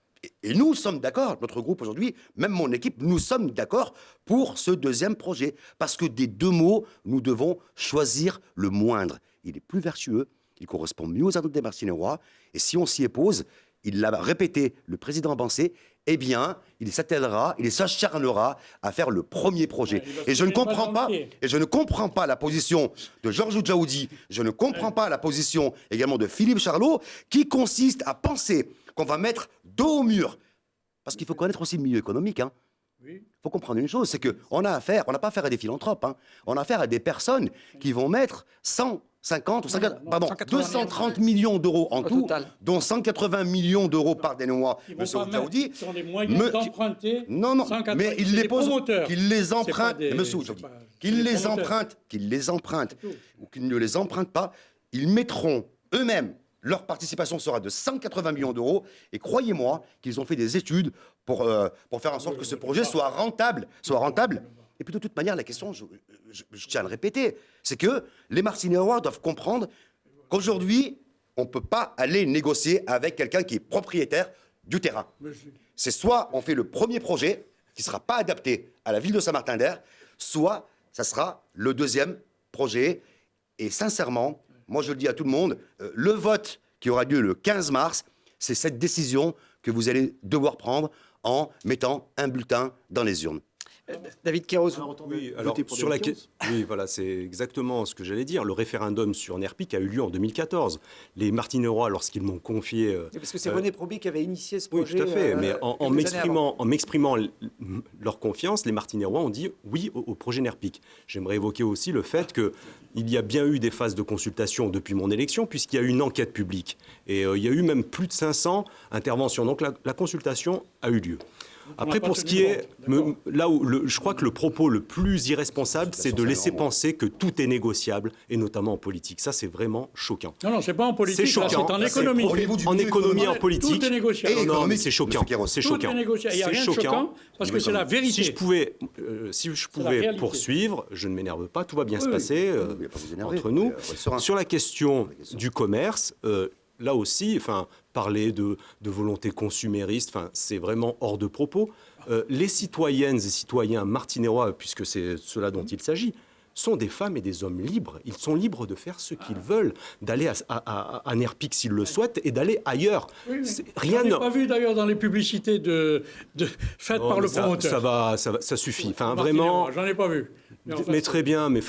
[SPEAKER 6] Et nous sommes d'accord, notre groupe aujourd'hui, même mon équipe, nous sommes d'accord pour ce deuxième projet. Parce que des deux mots, nous devons choisir le moindre. Il est plus vertueux, il correspond mieux aux attentes des Martiniérois, et si on s'y oppose, il l'a répété, le président Bancé, eh bien, il s'attellera, il s'acharnera à faire le premier projet. Et je ne comprends pas la position de Georges Jaoudi, je ne comprends pas la position également de Philippe Charlot, qui consiste à penser qu'on va mettre dos au mur. Parce qu'il faut connaître aussi le milieu économique. Il faut comprendre une chose, c'est qu'on n'a pas affaire à des philanthropes. On a affaire à des personnes qui vont mettre 230 millions d'euros en tout, dont 180 millions d'euros par des mois.
[SPEAKER 7] Monsieur Jaoudi, sur les moyens d'emprunter.
[SPEAKER 6] Non, mais ils les posent, qu'ils les empruntent. Monsieur Jaoudi, qu'ils les empruntent, ou qu'ils ne les empruntent pas, ils mettront eux-mêmes. Leur participation sera de 180 millions d'euros. Et croyez-moi qu'ils ont fait des études pour faire en sorte que ce projet soit rentable. Et puis de toute manière, la question, je tiens à le répéter, c'est que les Martiniérois doivent comprendre qu'aujourd'hui, on ne peut pas aller négocier avec quelqu'un qui est propriétaire du terrain. C'est soit on fait le premier projet qui ne sera pas adapté à la ville de Saint-Martin-d'Air, soit ça sera le deuxième projet. Et sincèrement, moi je le dis à tout le monde, le vote qui aura lieu le 15 mars, c'est cette décision que vous allez devoir prendre en mettant un bulletin dans les urnes.
[SPEAKER 2] David Queiroz.
[SPEAKER 5] Oui, alors sur la question, oui, voilà, c'est exactement ce que j'allais dire. Le référendum sur NERPIC a eu lieu en 2014. Les Martiniérois, lorsqu'ils m'ont confié,
[SPEAKER 2] parce que c'est René Proby qui avait initié ce projet.
[SPEAKER 5] Oui, tout à fait. Mais en m'exprimant leur confiance, les Martiniérois ont dit oui au projet NERPIC. J'aimerais évoquer aussi le fait qu'il y a bien eu des phases de consultation depuis mon élection, puisqu'il y a eu une enquête publique et il y a eu même plus de 500 interventions. Donc la consultation a eu lieu. Après, pour ce qui est... Là où je crois que le propos le plus irresponsable, c'est de laisser penser que tout est négociable, et notamment en politique. Ça, c'est vraiment choquant.
[SPEAKER 7] Non, c'est pas en politique, c'est en économie.
[SPEAKER 5] En économie et en politique.
[SPEAKER 7] Tout est négociable.
[SPEAKER 5] Non, mais c'est choquant. C'est choquant.
[SPEAKER 7] Tout est négociable. Il n'y a rien de choquant, parce que c'est la vérité.
[SPEAKER 5] Si je pouvais poursuivre, je ne m'énerve pas, tout va bien se passer entre nous. Sur la question du commerce... Là aussi, parler de volonté consumériste, c'est vraiment hors de propos. Les citoyennes et citoyens martiniérois, puisque c'est cela dont il s'agit, sont des femmes et des hommes libres. Ils sont libres de faire ce qu'ils veulent, d'aller à NERPIC s'ils le souhaitent et d'aller ailleurs.
[SPEAKER 7] Rien n'a pas vu d'ailleurs dans les publicités faites par le promoteur.
[SPEAKER 5] Ça suffit. Vraiment.
[SPEAKER 7] J'en ai pas vu.
[SPEAKER 5] Mais très bien, mais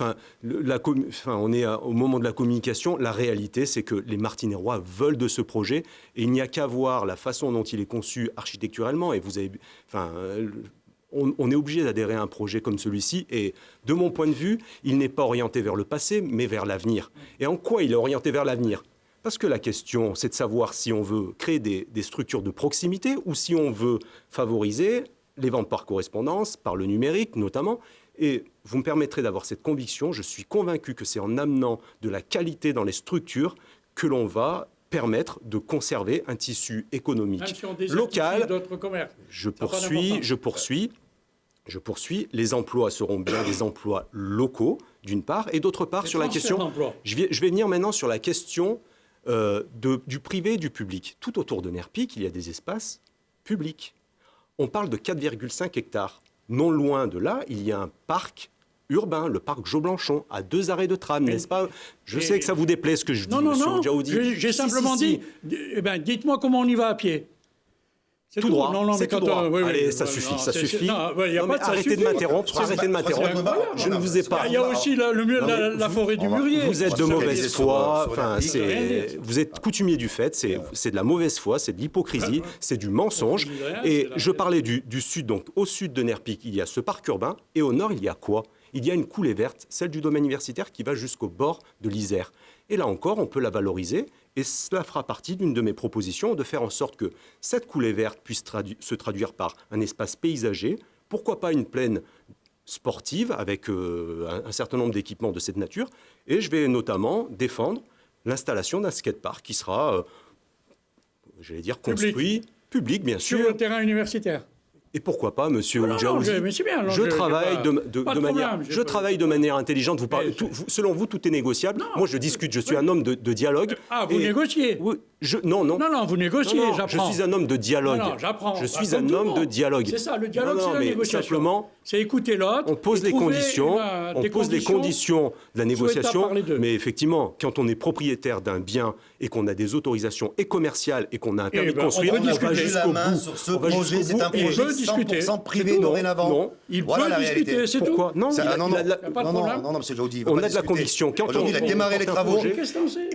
[SPEAKER 5] on est au moment de la communication. La réalité, c'est que les Martinérois veulent de ce projet et il n'y a qu'à voir la façon dont il est conçu architecturalement. Et vous avez, on est obligé d'adhérer à un projet comme celui-ci. Et de mon point de vue, il n'est pas orienté vers le passé, mais vers l'avenir. Et en quoi il est orienté vers l'avenir ? Parce que la question, c'est de savoir si on veut créer des structures de proximité ou si on veut favoriser les ventes par correspondance, par le numérique notamment. Et vous me permettrez d'avoir cette conviction. Je suis convaincu que c'est en amenant de la qualité dans les structures que l'on va permettre de conserver un tissu économique local. Je poursuis. Les emplois seront bien des emplois locaux, d'une part, et d'autre part, sur la question. Je vais venir maintenant sur la question du privé et du public. Tout autour de Nerpic, il y a des espaces publics. On parle de 4,5 hectares. Non loin de là, il y a un parc urbain, le parc Jo-Blanchon, à 2 arrêts de tram, n'est-ce pas? Je sais que ça vous déplaît ce que je dis,
[SPEAKER 7] non, j'ai simplement dit, dites-moi comment on y va à pied.
[SPEAKER 5] Tout droit, c'est tout droit. Allez, ça suffit. Arrêtez de m'interrompre, je ne vous ai pas...
[SPEAKER 7] Il y a aussi la forêt du Mûrier.
[SPEAKER 5] Vous êtes de mauvaise foi, vous êtes coutumier du fait, c'est de la mauvaise foi, c'est de l'hypocrisie, c'est du mensonge. Et je parlais du sud, donc au sud de Nerpic, il y a ce parc urbain, et au nord, il y a quoi? Il y a une coulée verte, celle du domaine universitaire, qui va jusqu'au bord de l'Isère. Et là encore, on peut la valoriser. Et cela fera partie d'une de mes propositions, de faire en sorte que cette coulée verte puisse se traduire par un espace paysager. Pourquoi pas une plaine sportive avec un certain nombre d'équipements de cette nature. Et je vais notamment défendre l'installation d'un skatepark qui sera, construit, public bien sûr.
[SPEAKER 7] Sur le terrain universitaire.
[SPEAKER 5] Et pourquoi pas, monsieur Oudjaouzi, je travaille de manière intelligente. Selon vous, tout est négociable. Moi, je discute. Je suis un homme de dialogue.
[SPEAKER 7] Ah, vous négociez?
[SPEAKER 5] Non,
[SPEAKER 7] vous négociez, j'apprends.
[SPEAKER 5] Je suis un homme de dialogue.
[SPEAKER 7] J'apprends.
[SPEAKER 5] Je suis un homme de dialogue.
[SPEAKER 7] C'est ça, le dialogue, c'est la négociation.
[SPEAKER 5] Simplement,
[SPEAKER 7] c'est écouter l'autre.
[SPEAKER 5] On pose les conditions. De la négociation. Mais effectivement, quand on est propriétaire d'un bien et qu'on a des autorisations et commerciales et qu'on a un permis de construire,
[SPEAKER 6] on va jusqu'au bout. Sur ce projet, c'est un projet 100% privé dorénavant.
[SPEAKER 5] Non,
[SPEAKER 7] il peut discuter, c'est tout.
[SPEAKER 5] Pourquoi?
[SPEAKER 6] Non, monsieur Jaoudi.
[SPEAKER 5] On a de la conviction.
[SPEAKER 6] Aujourd'hui, il a démarré les travaux.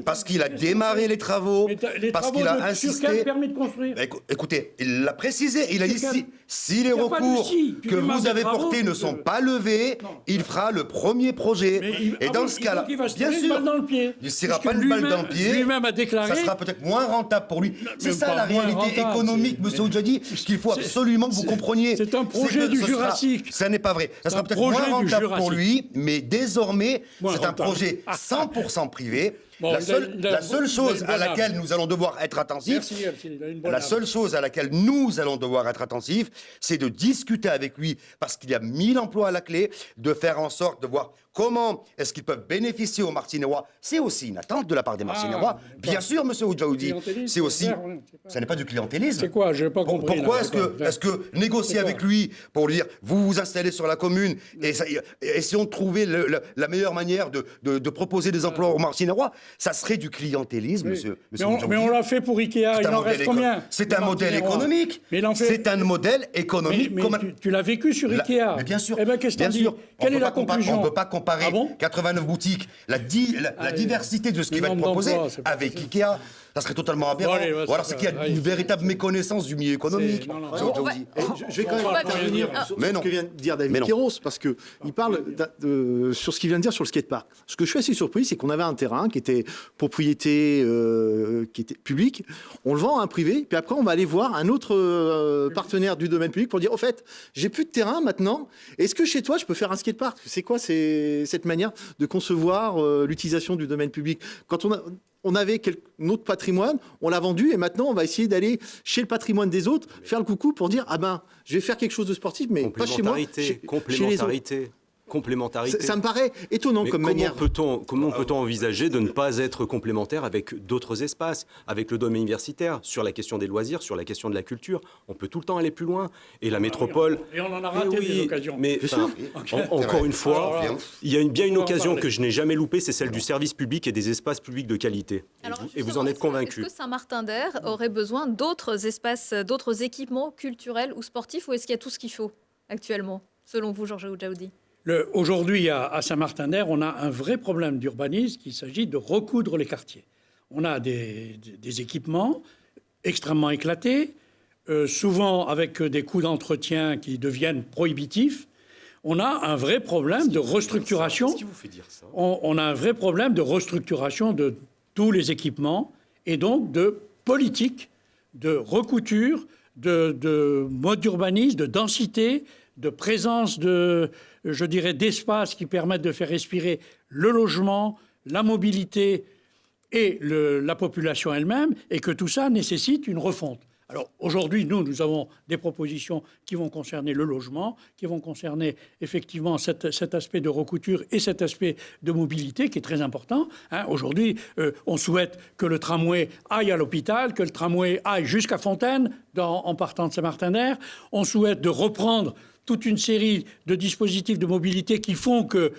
[SPEAKER 6] Parce qu'il a démarré les travaux. Parce qu'il a insisté.
[SPEAKER 7] Sur quel permis de construire?
[SPEAKER 6] Écoutez, il l'a précisé. Il a dit si les recours que vous avez portés ne sont pas levés, il fera le premier projet. Et dans ce cas-là, bien sûr, il ne sera pas une balle dans le pied.
[SPEAKER 7] Lui-même a déclaré.
[SPEAKER 6] Ça sera peut-être moins rentable pour lui. C'est ça la réalité économique, monsieur Oudjadi, qu'il faut absolument que vous compreniez.
[SPEAKER 7] C'est un projet du Jurassique.
[SPEAKER 6] Ça n'est pas vrai. Ça sera peut-être moins rentable pour lui, mais désormais, c'est un projet 100% privé. La seule chose à laquelle nous allons devoir être attentifs, c'est de discuter avec lui, parce qu'il y a 1000 emplois à la clé, de faire en sorte de voir comment est-ce qu'ils peuvent bénéficier aux Martinérois. C'est aussi une attente de la part des Martinérois. Bien sûr, monsieur Oudjaoudi, c'est aussi... Ça n'est pas du clientélisme.
[SPEAKER 7] C'est quoi? Je n'ai pas compris.
[SPEAKER 6] Pourquoi est-ce que négocier avec lui pour lui dire vous vous installez sur la commune et essayons de trouver la meilleure manière de proposer des emplois aux Martinérois, ça serait du clientélisme, monsieur Oudjaoudi.
[SPEAKER 7] Mais on l'a fait pour Ikea, il en reste combien?
[SPEAKER 6] C'est un modèle économique. C'est un modèle économique.
[SPEAKER 7] Mais tu l'as vécu sur Ikea.
[SPEAKER 6] Mais bien sûr.
[SPEAKER 7] Eh bien, qu'est-ce que tu dis? Quelle est la conclusion?
[SPEAKER 6] On ne peut pas comparer 89 boutiques, la diversité de ce qui va être proposé avec Ikea. Ça serait totalement aberrant. Ou alors c'est qu'il y a une véritable méconnaissance du milieu économique.
[SPEAKER 4] Je vais quand même revenir sur ce que vient de dire David Kéros, parce qu'il parle sur ce qu'il vient de dire sur le skatepark. Ce que je suis assez surpris, c'est qu'on avait un terrain qui était propriété qui était publique, on le vend à un privé, puis après on va aller voir un autre partenaire du domaine public pour dire, au fait, j'ai plus de terrain maintenant, est-ce que chez toi je peux faire un skatepark? C'est quoi cette manière de concevoir l'utilisation du domaine public? Quand on avait notre patrimoine, on l'a vendu et maintenant on va essayer d'aller chez le patrimoine des autres, faire le coucou pour dire je vais faire quelque chose de sportif, mais pas chez moi, chez les autres.
[SPEAKER 5] Complémentarité.
[SPEAKER 4] Ça me paraît étonnant comme manière.
[SPEAKER 5] Comment peut-on envisager de ne pas être complémentaire avec d'autres espaces, avec le domaine universitaire, sur la question des loisirs, sur la question de la culture? On peut tout le temps aller plus loin. Et la métropole...
[SPEAKER 7] Et on en a raté des occasions.
[SPEAKER 5] Mais encore une fois, il y a bien une occasion que je n'ai jamais loupée, c'est celle du service public et des espaces publics de qualité. Et vous en êtes convaincus.
[SPEAKER 1] Est-ce que Saint-Martin-d'Air aurait besoin d'autres espaces, d'autres équipements culturels ou sportifs, ou est-ce qu'il y a tout ce qu'il faut actuellement, selon vous, Georges Oudjaoudi?
[SPEAKER 7] Aujourd'hui, à Saint-Martin-d'Air, on a un vrai problème d'urbanisme qu'il s'agit de recoudre les quartiers. On a des équipements extrêmement éclatés, souvent avec des coûts d'entretien qui deviennent prohibitifs. On a un vrai problème de restructuration.
[SPEAKER 5] Qu'est-ce qui vous fait dire ça ?
[SPEAKER 7] On a un vrai problème de restructuration de tous les équipements et donc de politique, de recouture, de mode d'urbanisme, de densité, de présence d'espaces qui permettent de faire respirer le logement, la mobilité et la population elle-même, et que tout ça nécessite une refonte. Alors aujourd'hui, nous avons des propositions qui vont concerner le logement, qui vont concerner effectivement cet aspect de recouture et cet aspect de mobilité qui est très important. Aujourd'hui, on souhaite que le tramway aille à l'hôpital, que le tramway aille jusqu'à Fontaine en partant de Saint-Martin-d'Air. On souhaite de reprendre toute une série de dispositifs de mobilité qui font que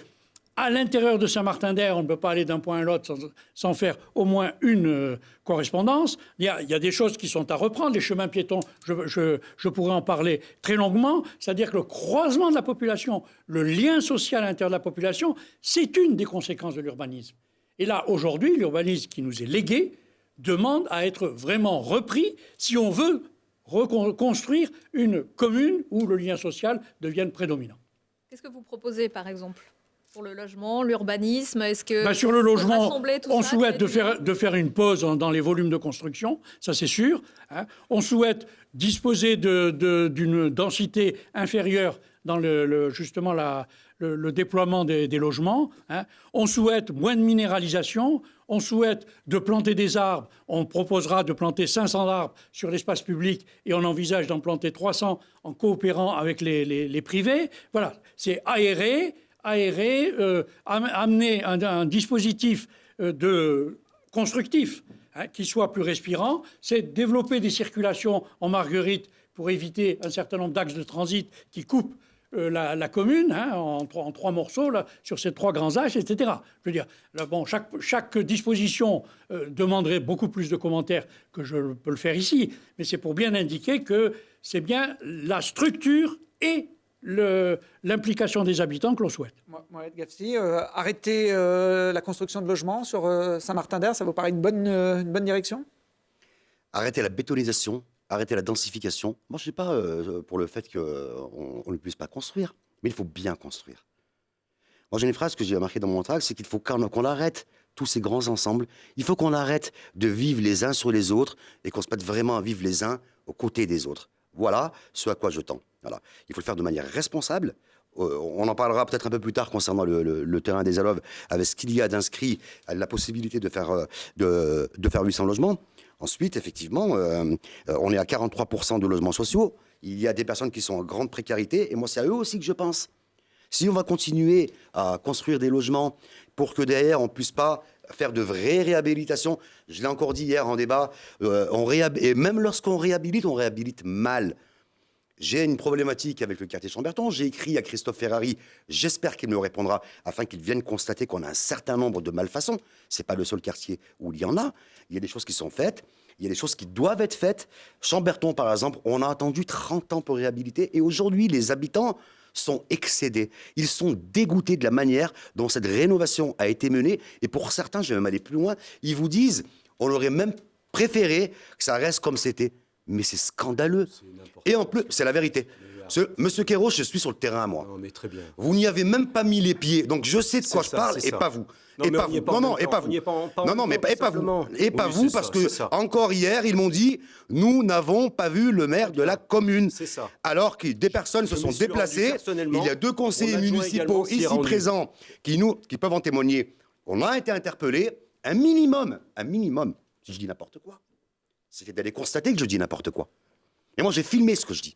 [SPEAKER 7] à l'intérieur de Saint-Martin-d'Air, on ne peut pas aller d'un point à l'autre sans faire au moins une correspondance. Il y a des choses qui sont à reprendre. Les chemins piétons, je pourrais en parler très longuement. C'est-à-dire que le croisement de la population, le lien social à l'intérieur de la population, c'est une des conséquences de l'urbanisme. Et là, aujourd'hui, l'urbanisme qui nous est légué demande à être vraiment repris si on veut reconstruire une commune où le lien social devienne prédominant.
[SPEAKER 1] Qu'est-ce que vous proposez, par exemple ? Pour le logement, l'urbanisme, est-ce que...
[SPEAKER 7] Sur le logement, on souhaite de faire une pause dans les volumes de construction, ça c'est sûr. On souhaite disposer d'une densité inférieure dans justement le déploiement des logements. On souhaite moins de minéralisation. On souhaite de planter des arbres. On proposera de planter 500 arbres sur l'espace public et on envisage d'en planter 300 en coopérant avec les privés. Voilà, c'est aérer, amener un dispositif constructif qui soit plus respirant, c'est développer des circulations en marguerite pour éviter un certain nombre d'axes de transit qui coupent la commune en trois morceaux là, sur ces trois grands axes, etc. Je veux dire, là, bon, chaque disposition demanderait beaucoup plus de commentaires que je peux le faire ici, mais c'est pour bien indiquer que c'est bien la structure et l'implication des habitants que l'on souhaite.
[SPEAKER 2] Mohamed Gafsi, arrêter la construction de logements sur Saint-Martin-d'Air, ça vous paraît une bonne direction ?
[SPEAKER 6] Arrêter la bétonisation, arrêter la densification. Moi, je ne suis pas pour le fait qu'on ne puisse pas construire, mais il faut bien construire. Moi, j'ai une phrase que j'ai marquée dans mon tract, c'est qu'il faut qu'on arrête tous ces grands ensembles. Il faut qu'on arrête de vivre les uns sur les autres et qu'on se mette vraiment à vivre les uns aux côtés des autres. Voilà ce à quoi je tends. Voilà. Il faut le faire de manière responsable. On en parlera peut-être un peu plus tard concernant le terrain des Alloves, avec ce qu'il y a d'inscrit, la possibilité de faire 800 logements. Ensuite, effectivement, on est à 43% de logements sociaux. Il y a des personnes qui sont en grande précarité, et moi, c'est à eux aussi que je pense. Si on va continuer à construire des logements pour que derrière, on ne puisse pas faire de vraies réhabilitations, je l'ai encore dit hier en débat, et même lorsqu'on réhabilite mal. J'ai une problématique avec le quartier Chamberton. J'ai écrit à Christophe Ferrari, j'espère qu'il me répondra, afin qu'il vienne constater qu'on a un certain nombre de malfaçons. Ce n'est pas le seul quartier où il y en a. Il y a des choses qui sont faites, il y a des choses qui doivent être faites. Chamberton, par exemple, on a attendu 30 ans pour réhabiliter, et aujourd'hui, les habitants sont excédés. Ils sont dégoûtés de la manière dont cette rénovation a été menée. Et pour certains, je vais même aller plus loin, ils vous disent, on aurait même préféré que ça reste comme c'était. Mais c'est scandaleux. Et en plus, c'est la vérité. Monsieur Queiroz, je suis sur le terrain, moi.
[SPEAKER 5] Non, mais très bien.
[SPEAKER 6] Vous n'y avez même pas mis les pieds. Donc je sais de quoi je parle, et pas vous. Et pas vous. Non, et pas vous. Non, mais pas vous. Et pas vous, parce que encore hier, ils m'ont dit, nous n'avons pas vu le maire de la commune.
[SPEAKER 5] C'est ça.
[SPEAKER 6] Alors que des personnes se sont déplacées. Il y a 2 conseillers municipaux ici présents qui peuvent en témoigner. On a été interpellés. Un minimum, si je dis n'importe quoi, c'était d'aller constater que je dis n'importe quoi. Et moi, j'ai filmé ce que je dis.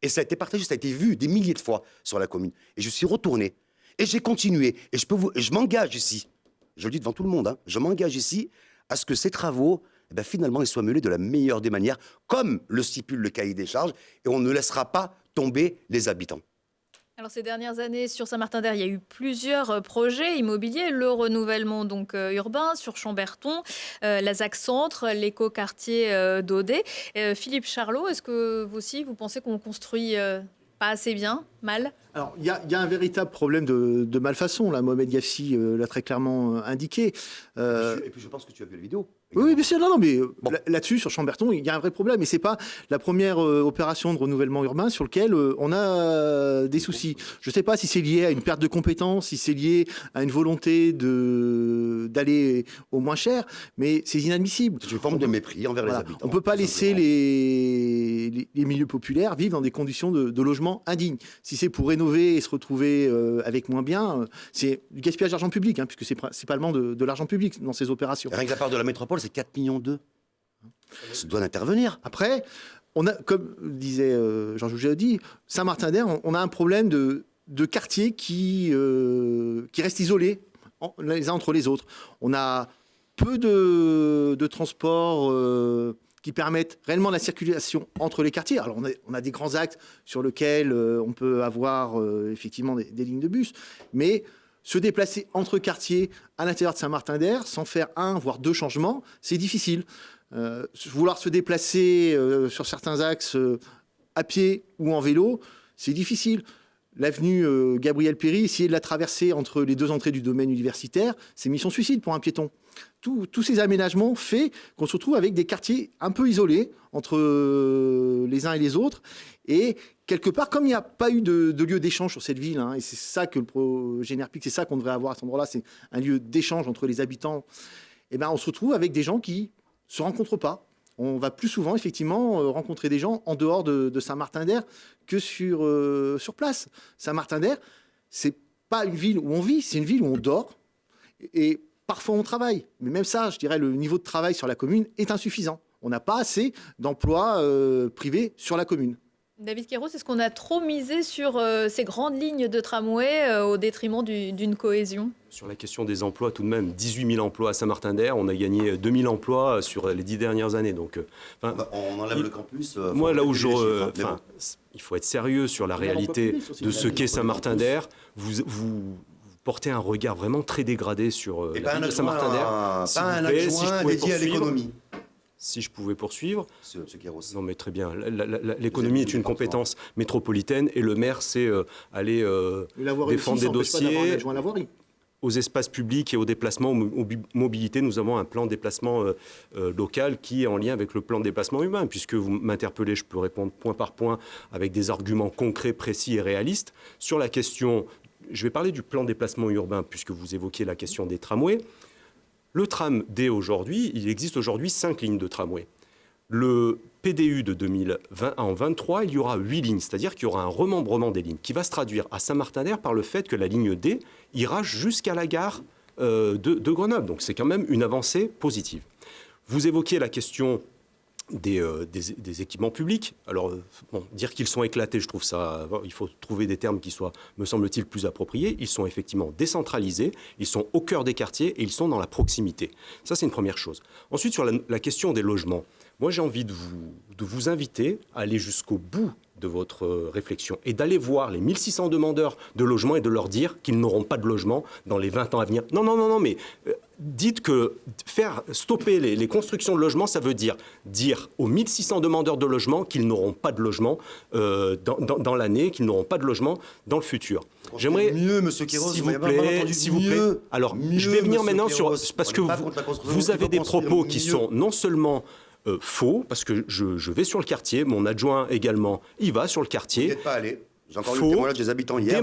[SPEAKER 6] Et ça a été partagé, ça a été vu des milliers de fois sur la commune. Et je suis retourné. Et j'ai continué. Et je m'engage ici, je le dis devant tout le monde, je m'engage ici à ce que ces travaux, finalement, ils soient menés de la meilleure des manières, comme le stipule le cahier des charges, et on ne laissera pas tomber les habitants.
[SPEAKER 1] Alors ces dernières années, sur Saint-Martin-d'Air, il y a eu plusieurs projets immobiliers, le renouvellement donc urbain sur Chamberton, la ZAC Centre, l'écoquartier d'Audet. Philippe Charlot, est-ce que vous aussi, vous pensez qu'on construit pas assez bien ? Mal?
[SPEAKER 4] Alors, il y a un véritable problème de malfaçon, là. Mohamed Gafsi l'a très clairement indiqué.
[SPEAKER 6] Et puis je pense que tu as vu la vidéo.
[SPEAKER 4] Oui, bien sûr, non, mais là-dessus, sur Chamberton, il y a un vrai problème. Et c'est pas la première opération de renouvellement urbain sur laquelle on a des soucis. Je ne sais pas si c'est lié à une perte de compétences, si c'est lié à une volonté d'aller au moins cher, mais c'est inadmissible.
[SPEAKER 6] C'est une forme de mépris envers les habitants.
[SPEAKER 4] On ne peut pas laisser les milieux populaires vivre dans des conditions de logement indignes. Si c'est pour rénover et se retrouver avec moins bien, c'est du gaspillage d'argent public, puisque c'est principalement de l'argent public dans ces opérations.
[SPEAKER 6] Rien que la part de la métropole, c'est 4,2 millions. Ça doit intervenir.
[SPEAKER 4] Après, comme disait Jean Jouget, Saint-Martin-d'Air, on a un problème de quartiers qui restent isolés les uns entre les autres. On a peu de transports qui permettent réellement la circulation entre les quartiers. Alors on a des grands axes sur lesquels on peut avoir effectivement des lignes de bus, mais se déplacer entre quartiers à l'intérieur de Saint-Martin-d'Air sans faire 1 voire 2 changements, c'est difficile. Vouloir se déplacer sur certains axes à pied ou en vélo, c'est difficile. L'avenue Gabriel Péry, essayer de la traverser entre les 2 entrées du domaine universitaire, c'est mission suicide pour un piéton. Tous ces aménagements font qu'on se retrouve avec des quartiers un peu isolés entre les uns et les autres. Et quelque part, comme il n'y a pas eu de lieu d'échange sur cette ville, et c'est ça que le projet NERPIC, c'est ça qu'on devrait avoir à cet endroit-là, c'est un lieu d'échange entre les habitants, et on se retrouve avec des gens qui ne se rencontrent pas. On va plus souvent, effectivement, rencontrer des gens en dehors de Saint-Martin-d'Air que sur place. Saint-Martin-d'Air, c'est pas une ville où on vit, c'est une ville où on dort et parfois on travaille. Mais même ça, je dirais, le niveau de travail sur la commune est insuffisant. On n'a pas assez d'emplois privés sur la commune.
[SPEAKER 1] David Queiroz, est-ce qu'on a trop misé sur ces grandes lignes de tramway au détriment d'une cohésion?
[SPEAKER 5] Sur la question des emplois, tout de même, 18 000 emplois à Saint-Martin-d'Air. On a gagné 2 000 emplois sur les 10 dernières années. Donc,
[SPEAKER 6] on enlève le campus.
[SPEAKER 5] Moi, là où il faut être sérieux sur la réalité de ce qu'est Saint-Martin-d'Air. Vous portez un regard vraiment très dégradé sur la ville de Saint-Martin-d'Air.
[SPEAKER 6] Pas un adjoint dédié à l'économie.
[SPEAKER 5] Si je pouvais poursuivre.
[SPEAKER 6] Monsieur Queiroz.
[SPEAKER 5] Non, mais très bien. L'économie est une compétence métropolitaine et le maire, c'est aller défendre des dossiers aux espaces publics et aux déplacements, aux mobilités. Nous avons un plan de déplacement local qui est en lien avec le plan de déplacement humain. Puisque vous m'interpellez, je peux répondre point par point avec des arguments concrets, précis et réalistes. Sur la question, je vais parler du plan de déplacement urbain, puisque vous évoquiez la question des tramways. Le tram D aujourd'hui, il existe aujourd'hui 5 lignes de tramway. Le PDU de 2020 en 23, il y aura 8 lignes, c'est-à-dire qu'il y aura un remembrement des lignes qui va se traduire à Saint-Martin-d'Air par le fait que la ligne D ira jusqu'à la gare de Grenoble. Donc c'est quand même une avancée positive. Vous évoquiez la question des équipements publics. Alors, dire qu'ils sont éclatés, je trouve ça... Il faut trouver des termes qui soient, me semble-t-il, plus appropriés. Ils sont effectivement décentralisés, ils sont au cœur des quartiers et ils sont dans la proximité. Ça, c'est une première chose. Ensuite, sur la question des logements, moi, j'ai envie de vous inviter à aller jusqu'au bout de votre réflexion et d'aller voir les 1600 demandeurs de logement et de leur dire qu'ils n'auront pas de logement dans les 20 ans à venir. Non, mais dites que faire stopper les constructions de logements, ça veut dire aux 1600 demandeurs de logement qu'ils n'auront pas de logement dans l'année, qu'ils n'auront pas de logement dans le futur. J'aimerais,
[SPEAKER 6] mieux, monsieur Queiroz,
[SPEAKER 5] s'il vous plaît. Alors, je vais venir maintenant parce que vous avez des propos qui sont non seulement faux, parce que je vais sur le quartier, mon adjoint également, il va sur le quartier.
[SPEAKER 6] Vous n'êtes pas allé. J'ai encore eu le témoignage des habitants hier.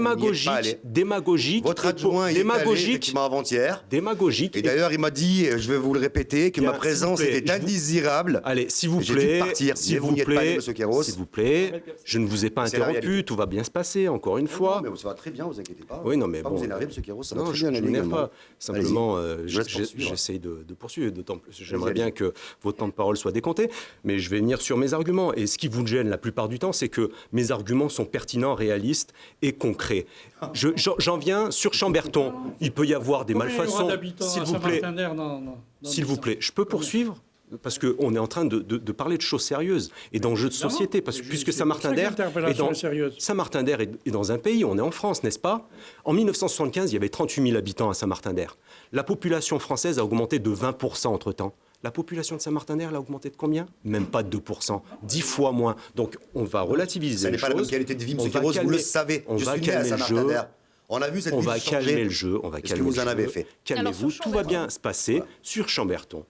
[SPEAKER 5] Démagogique.
[SPEAKER 6] Votre adjoint y est allé effectivement avant-hier.
[SPEAKER 5] Démagogique.
[SPEAKER 6] Et d'ailleurs, il m'a dit, je vais vous le répéter, que ma présence était indésirable.
[SPEAKER 5] Allez, s'il vous plaît.
[SPEAKER 6] J'ai dû partir.
[SPEAKER 5] S'il vous plaît,
[SPEAKER 6] monsieur Queiroz.
[SPEAKER 5] S'il vous plaît, je ne vous ai pas interrompu. Tout va bien se passer, encore une fois.
[SPEAKER 6] Non, mais ça va très bien, vous inquiétez pas.
[SPEAKER 5] Oui, non, mais
[SPEAKER 6] pas
[SPEAKER 5] bon.
[SPEAKER 6] vous énerver, monsieur Queiroz, ça va
[SPEAKER 5] Non,
[SPEAKER 6] très
[SPEAKER 5] je
[SPEAKER 6] bien.
[SPEAKER 5] ne m'énerve pas. Simplement,
[SPEAKER 6] j'essaye
[SPEAKER 5] j'essaye de poursuivre. D'autant plus, j'aimerais bien que votre temps de parole soit décompté. Mais je vais venir sur mes arguments. Et ce qui vous gêne la plupart du temps, c'est que mes arguments sont pertinents, réalistes et concret. J'en viens sur Chamberton. Il peut y avoir des malfaçons. S'il vous plaît. S'il vous plaît, je peux poursuivre parce qu'on est en train de parler de choses sérieuses et d'enjeux de société. Puisque Saint-Martin-d'Air est dans un pays, on est en France, n'est-ce pas? En 1975, il y avait 38 000 habitants à Saint-Martin-d'Air. La population française a augmenté de 20% entre-temps. La population de Saint-Martin-d'Air a augmenté de combien? Même pas de 2%, 10 fois moins. Donc on va relativiser
[SPEAKER 6] Ça
[SPEAKER 5] les
[SPEAKER 6] n'est pas
[SPEAKER 5] choses.
[SPEAKER 6] la même qualité de vie, M. Kéros, vous
[SPEAKER 5] calmer,
[SPEAKER 6] le savez.
[SPEAKER 5] on
[SPEAKER 6] Je
[SPEAKER 5] va
[SPEAKER 6] suis né à
[SPEAKER 5] calmer le jeu.
[SPEAKER 6] Saint-Martin-d'Air. On a vu cette
[SPEAKER 5] On
[SPEAKER 6] ville
[SPEAKER 5] va
[SPEAKER 6] changer.
[SPEAKER 5] calmer le jeu. On va
[SPEAKER 6] Qu'est-ce que
[SPEAKER 5] calmer
[SPEAKER 6] vous en
[SPEAKER 5] le
[SPEAKER 6] avez
[SPEAKER 5] jeu.
[SPEAKER 6] fait?
[SPEAKER 5] Calmez-vous,
[SPEAKER 1] sur
[SPEAKER 5] tout va bien se passer sur Chamberton.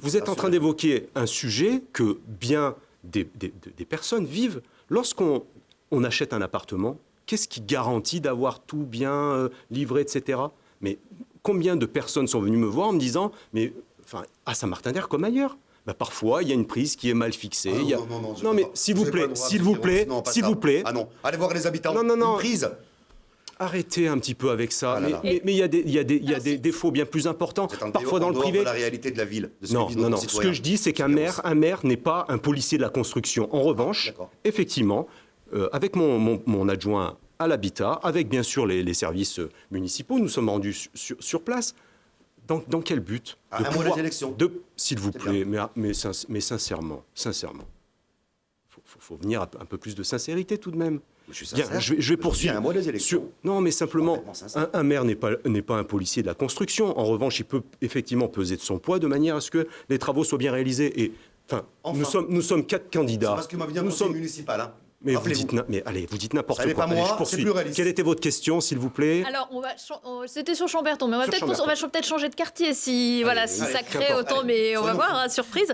[SPEAKER 5] Vous êtes en train d'évoquer un sujet que bien des personnes vivent. Lorsqu'on achète un appartement, qu'est-ce qui garantit d'avoir tout bien livré, etc. Mais combien de personnes sont venues me voir en me disant, mais enfin, à Saint-Martin-d'Air comme ailleurs, bah, parfois il y a une prise qui est mal fixée.
[SPEAKER 6] Ah
[SPEAKER 5] il y a... Non, mais s'il vous plaît, s'il vous plaît, s'il vous plaît.
[SPEAKER 6] Ah non, allez voir les habitants.
[SPEAKER 5] Non, non, non.
[SPEAKER 6] Une prise.
[SPEAKER 5] Arrêtez un petit peu avec ça.
[SPEAKER 6] Ah là là.
[SPEAKER 5] Mais il y a des défauts bien plus importants. Parfois dans le privé.
[SPEAKER 6] De la réalité de la ville. De ce
[SPEAKER 5] Non,
[SPEAKER 6] que vivent
[SPEAKER 5] non,
[SPEAKER 6] nos
[SPEAKER 5] non. Ce
[SPEAKER 6] concitoyens.
[SPEAKER 5] que je dis, c'est qu'un maire n'est pas un policier de la construction. En revanche,
[SPEAKER 6] d'accord.
[SPEAKER 5] effectivement, avec mon adjoint à l'habitat, avec bien sûr les services municipaux, nous sommes rendus sur place. Dans quel but?
[SPEAKER 6] Un mois des élections.
[SPEAKER 5] S'il vous
[SPEAKER 6] C'est
[SPEAKER 5] plaît, mais sincèrement, faut venir un peu plus de sincérité tout de même.
[SPEAKER 6] Je suis
[SPEAKER 5] Bien,
[SPEAKER 6] sincère.
[SPEAKER 5] je vais poursuivre.
[SPEAKER 6] Un mois des élections.
[SPEAKER 5] Non, mais simplement,
[SPEAKER 6] Complètement sincère.
[SPEAKER 5] un maire n'est pas un policier de la construction. En revanche, il peut effectivement peser de son poids de manière à ce que les travaux soient bien réalisés. Et enfin, nous sommes 4
[SPEAKER 6] C'est
[SPEAKER 5] candidats.
[SPEAKER 6] parce que m'a vient
[SPEAKER 5] Nous
[SPEAKER 6] conseil
[SPEAKER 5] sommes-
[SPEAKER 6] municipal. Hein.
[SPEAKER 5] Mais vous
[SPEAKER 6] Rappelez-vous.
[SPEAKER 5] dites n'importe
[SPEAKER 6] Ça n'est
[SPEAKER 5] quoi.
[SPEAKER 6] pas
[SPEAKER 5] Allez,
[SPEAKER 6] moi,
[SPEAKER 5] je
[SPEAKER 6] c'est
[SPEAKER 5] poursuis.
[SPEAKER 6] pluraliste.
[SPEAKER 5] Quelle était votre question, s'il vous plaît?
[SPEAKER 1] Alors, c'était sur Chamberton, mais on va
[SPEAKER 5] Sur
[SPEAKER 1] peut-être changer de quartier si ça crée
[SPEAKER 5] qu'importe.
[SPEAKER 1] autant, mais on va
[SPEAKER 6] soyons
[SPEAKER 1] voir, hein, surprise.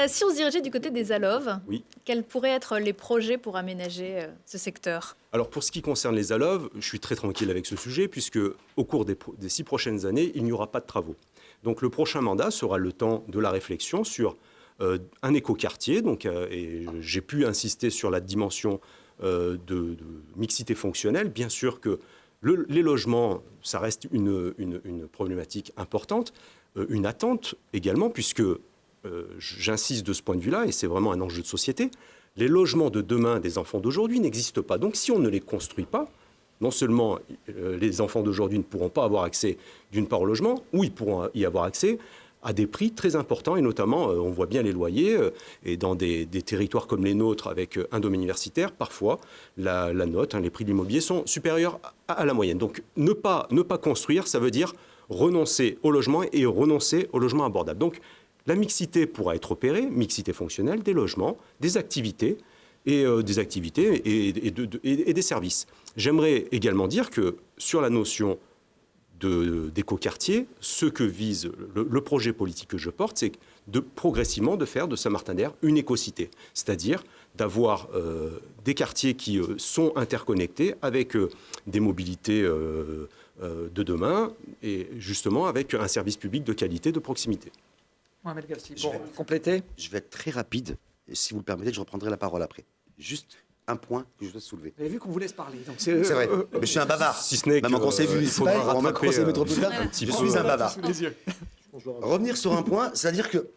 [SPEAKER 1] Si on se dirigeait du côté des Aloves,
[SPEAKER 5] Oui.
[SPEAKER 1] quels pourraient être les projets pour aménager ce secteur?
[SPEAKER 5] Alors pour ce qui concerne les Aloves, je suis très tranquille avec ce sujet puisque au cours des 6 prochaines années, il n'y aura pas de travaux. Donc le prochain mandat sera le temps de la réflexion sur un écoquartier. Et j'ai pu insister sur la dimension de mixité fonctionnelle. Bien sûr que les logements, ça reste une problématique importante, une attente également puisque j'insiste de ce point de vue-là et c'est vraiment un enjeu de société. Les logements de demain des enfants d'aujourd'hui n'existent pas. Donc si on ne les construit pas, non seulement les enfants d'aujourd'hui ne pourront pas avoir accès d'une part au logement, ou ils pourront y avoir accès à des prix très importants, et notamment, on voit bien les loyers, et dans des territoires comme les nôtres, avec un domaine universitaire, parfois, la note, les prix de l'immobilier sont supérieurs à la moyenne. Donc ne pas construire, ça veut dire renoncer au logement et renoncer au logement abordable. Donc la mixité pourra être opérée, mixité fonctionnelle, des logements, des activités, et des services. J'aimerais également dire que sur la notion d'écoquartier, ce que vise le projet politique que je porte, c'est progressivement de faire de Saint-Martin-d'Air une écocité, c'est-à-dire d'avoir des quartiers qui sont interconnectés avec des mobilités de demain et justement avec un service public de qualité, de proximité.
[SPEAKER 2] Mohamed Galsi, pour compléter.
[SPEAKER 6] Je vais être très rapide. Et si vous le permettez, je reprendrai la parole après. Juste un point que je dois soulever.
[SPEAKER 2] Vous avez vu qu'on vous laisse parler. Donc
[SPEAKER 6] C'est vrai, mais je suis un bavard.
[SPEAKER 5] Si ce n'est
[SPEAKER 6] Même en
[SPEAKER 5] que,
[SPEAKER 6] conseil
[SPEAKER 5] il
[SPEAKER 6] municipal,
[SPEAKER 5] faudra
[SPEAKER 6] ou en
[SPEAKER 5] rattraper,
[SPEAKER 6] conseil métropolitain,
[SPEAKER 5] petit
[SPEAKER 6] je
[SPEAKER 5] peu,
[SPEAKER 6] suis un bavard.
[SPEAKER 5] les yeux.
[SPEAKER 6] Revenir sur un point, c'est-à-dire que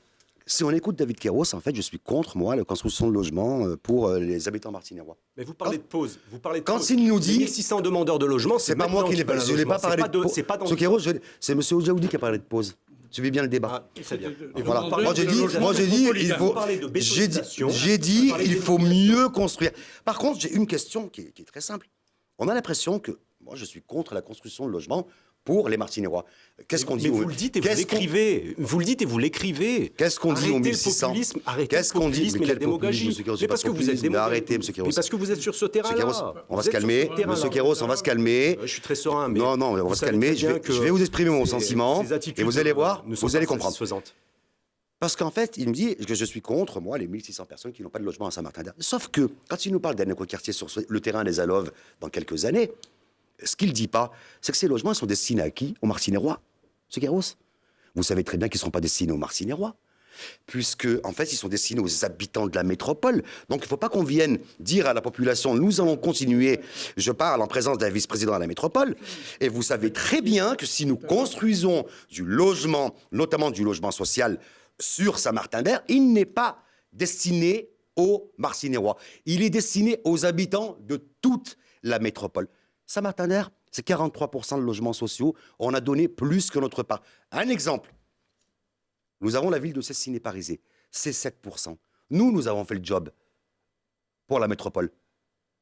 [SPEAKER 6] si on écoute David Kéros, en fait, je suis contre, moi, la construction de logements pour les habitants martiniérois.
[SPEAKER 5] Mais vous parlez de pause. Vous parlez de
[SPEAKER 6] Quand
[SPEAKER 5] pause.
[SPEAKER 6] il nous dit-
[SPEAKER 5] 1600 demandeurs de logement,
[SPEAKER 6] C'est pas moi qui l'ai pas. Je n'ai pas parlé de pause.
[SPEAKER 5] C'est pas dans
[SPEAKER 6] M. Kéros, c'est M. Ojaoudi qui a parlé de pause. Suivez bien le débat.
[SPEAKER 5] Ah, très bien.
[SPEAKER 7] Et
[SPEAKER 6] Voilà.
[SPEAKER 7] vous parlez
[SPEAKER 6] Moi,
[SPEAKER 7] de
[SPEAKER 6] j'ai dit,
[SPEAKER 7] logement
[SPEAKER 6] il faut.
[SPEAKER 5] Vous parlez de bétonisation.
[SPEAKER 6] J'ai dit,
[SPEAKER 5] Vous parlez
[SPEAKER 6] il
[SPEAKER 5] de
[SPEAKER 6] faut
[SPEAKER 5] bétonisation.
[SPEAKER 6] mieux construire. Par contre, j'ai une question qui est très simple. On a l'impression que moi, je suis contre la construction de logements pour les Martiniérois. Qu'est-ce qu'on dit
[SPEAKER 5] Mais vous le dites et vous l'écrivez. Vous le dites et vous l'écrivez.
[SPEAKER 6] Qu'est-ce qu'on dit aux
[SPEAKER 5] Arrêtez le
[SPEAKER 6] 1600?
[SPEAKER 5] populisme, arrêtez
[SPEAKER 6] Qu'est-ce
[SPEAKER 5] le
[SPEAKER 6] qu'on dit?
[SPEAKER 5] populisme
[SPEAKER 6] Mais
[SPEAKER 5] et la
[SPEAKER 6] quel
[SPEAKER 5] démagogie.
[SPEAKER 6] populisme, M. Kéros,
[SPEAKER 5] Mais
[SPEAKER 6] c'est
[SPEAKER 5] parce
[SPEAKER 6] pas
[SPEAKER 5] que vous êtes
[SPEAKER 6] populisme. Mais
[SPEAKER 5] démagogue.
[SPEAKER 6] arrêtez, M. Kéros.
[SPEAKER 5] Mais parce que vous êtes sur ce
[SPEAKER 6] M.
[SPEAKER 5] terrain-là.
[SPEAKER 6] Kéros, on va se
[SPEAKER 5] Vous êtes sur
[SPEAKER 6] calmer.
[SPEAKER 5] ce terrain-là.
[SPEAKER 6] M. Kéros, on va se calmer.
[SPEAKER 5] Je suis très serein. Mais
[SPEAKER 6] Non, on
[SPEAKER 5] vous
[SPEAKER 6] va se
[SPEAKER 5] savez
[SPEAKER 6] calmer.
[SPEAKER 5] très
[SPEAKER 6] Je
[SPEAKER 5] bien que
[SPEAKER 6] vais vous exprimer mon
[SPEAKER 5] ces-
[SPEAKER 6] sentiment.
[SPEAKER 5] ces attitudes
[SPEAKER 6] Et vous allez voir,
[SPEAKER 5] ne sont
[SPEAKER 6] vous
[SPEAKER 5] pas
[SPEAKER 6] allez comprendre.
[SPEAKER 5] satisfaisantes.
[SPEAKER 6] Parce qu'en fait, il me dit que je suis contre, moi, les 1600 personnes qui n'ont pas de logement à Saint-Martin-d'Air. Sauf que, quand il nous parle d'un écoquartier sur le terrain des Aloves dans quelques années, ce qu'il ne dit pas, c'est que ces logements sont destinés à qui? Aux Martiniérois. M. Kéros, vous savez très bien qu'ils ne sont pas destinés aux Martiniérois, puisque, en fait, ils sont destinés aux habitants de la métropole. Donc, il ne faut pas qu'on vienne dire à la population, nous allons continuer, je parle en présence d'un vice-président à la métropole, et vous savez très bien que si nous construisons du logement, notamment du logement social, sur Saint-Martin-d'Air, il n'est pas destiné aux Martiniérois. Il est destiné aux habitants de toute la métropole. Saint-Martin-d'Air, c'est 43% de logements sociaux. On a donné plus que notre part. Un exemple. Nous avons la ville de Cessiné-Parisé. C'est 7%. Nous avons fait le job pour la métropole.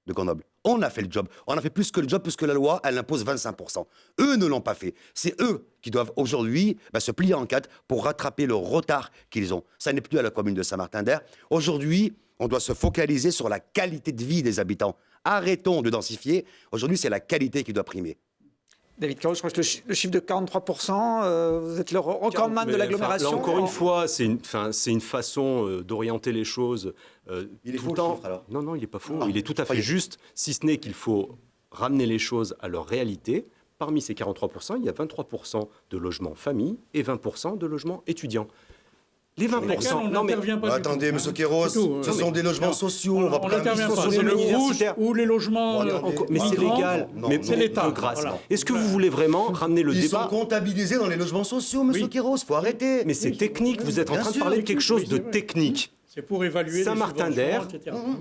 [SPEAKER 6] de Grenoble. On a fait le job. On a fait plus que le job, puisque la loi, elle impose 25%. Eux ne l'ont pas fait. C'est eux qui doivent aujourd'hui se plier en quatre pour rattraper le retard qu'ils ont. Ça n'est plus à la commune de Saint-Martin-d'Air. Aujourd'hui, on doit se focaliser sur la qualité de vie des habitants. Arrêtons de densifier. Aujourd'hui, c'est la qualité qui doit primer.
[SPEAKER 2] David Carreau, je crois que le chiffre de 43%, vous êtes le recordman de l'agglomération.
[SPEAKER 5] Là, encore une fois, c'est une façon d'orienter les choses.
[SPEAKER 6] Il est
[SPEAKER 5] tout
[SPEAKER 6] faux,
[SPEAKER 5] le temps.
[SPEAKER 6] le chiffre, alors.
[SPEAKER 5] Non, il n'est pas faux.
[SPEAKER 6] Non.
[SPEAKER 5] Il est tout à fait juste, si ce n'est qu'il faut ramener les choses à leur réalité. Parmi ces 43%, il y a 23% de logements famille et 20% de logements étudiants. Les 20%.
[SPEAKER 7] Non, mais
[SPEAKER 6] attendez, monsieur Kéros, ce sont des logements sociaux. On va
[SPEAKER 7] on n'intervient pas. C'est le rouge ou les logements.
[SPEAKER 5] Mais c'est légal. Mais
[SPEAKER 7] c'est l'État.
[SPEAKER 5] de grâce.
[SPEAKER 7] Voilà.
[SPEAKER 5] Est-ce que vous voulez vraiment ramener le
[SPEAKER 6] Ils
[SPEAKER 5] débat
[SPEAKER 6] sont comptabilisés dans les logements sociaux, monsieur Kéros. Faut arrêter.
[SPEAKER 5] Mais c'est technique. Vous êtes en
[SPEAKER 6] Bien
[SPEAKER 5] train de
[SPEAKER 6] sûr.
[SPEAKER 5] parler de quelque chose de
[SPEAKER 7] Oui, c'est vrai.
[SPEAKER 5] technique.
[SPEAKER 7] C'est pour évaluer
[SPEAKER 5] Saint-Martin-d'Air,
[SPEAKER 7] les subventions, etc.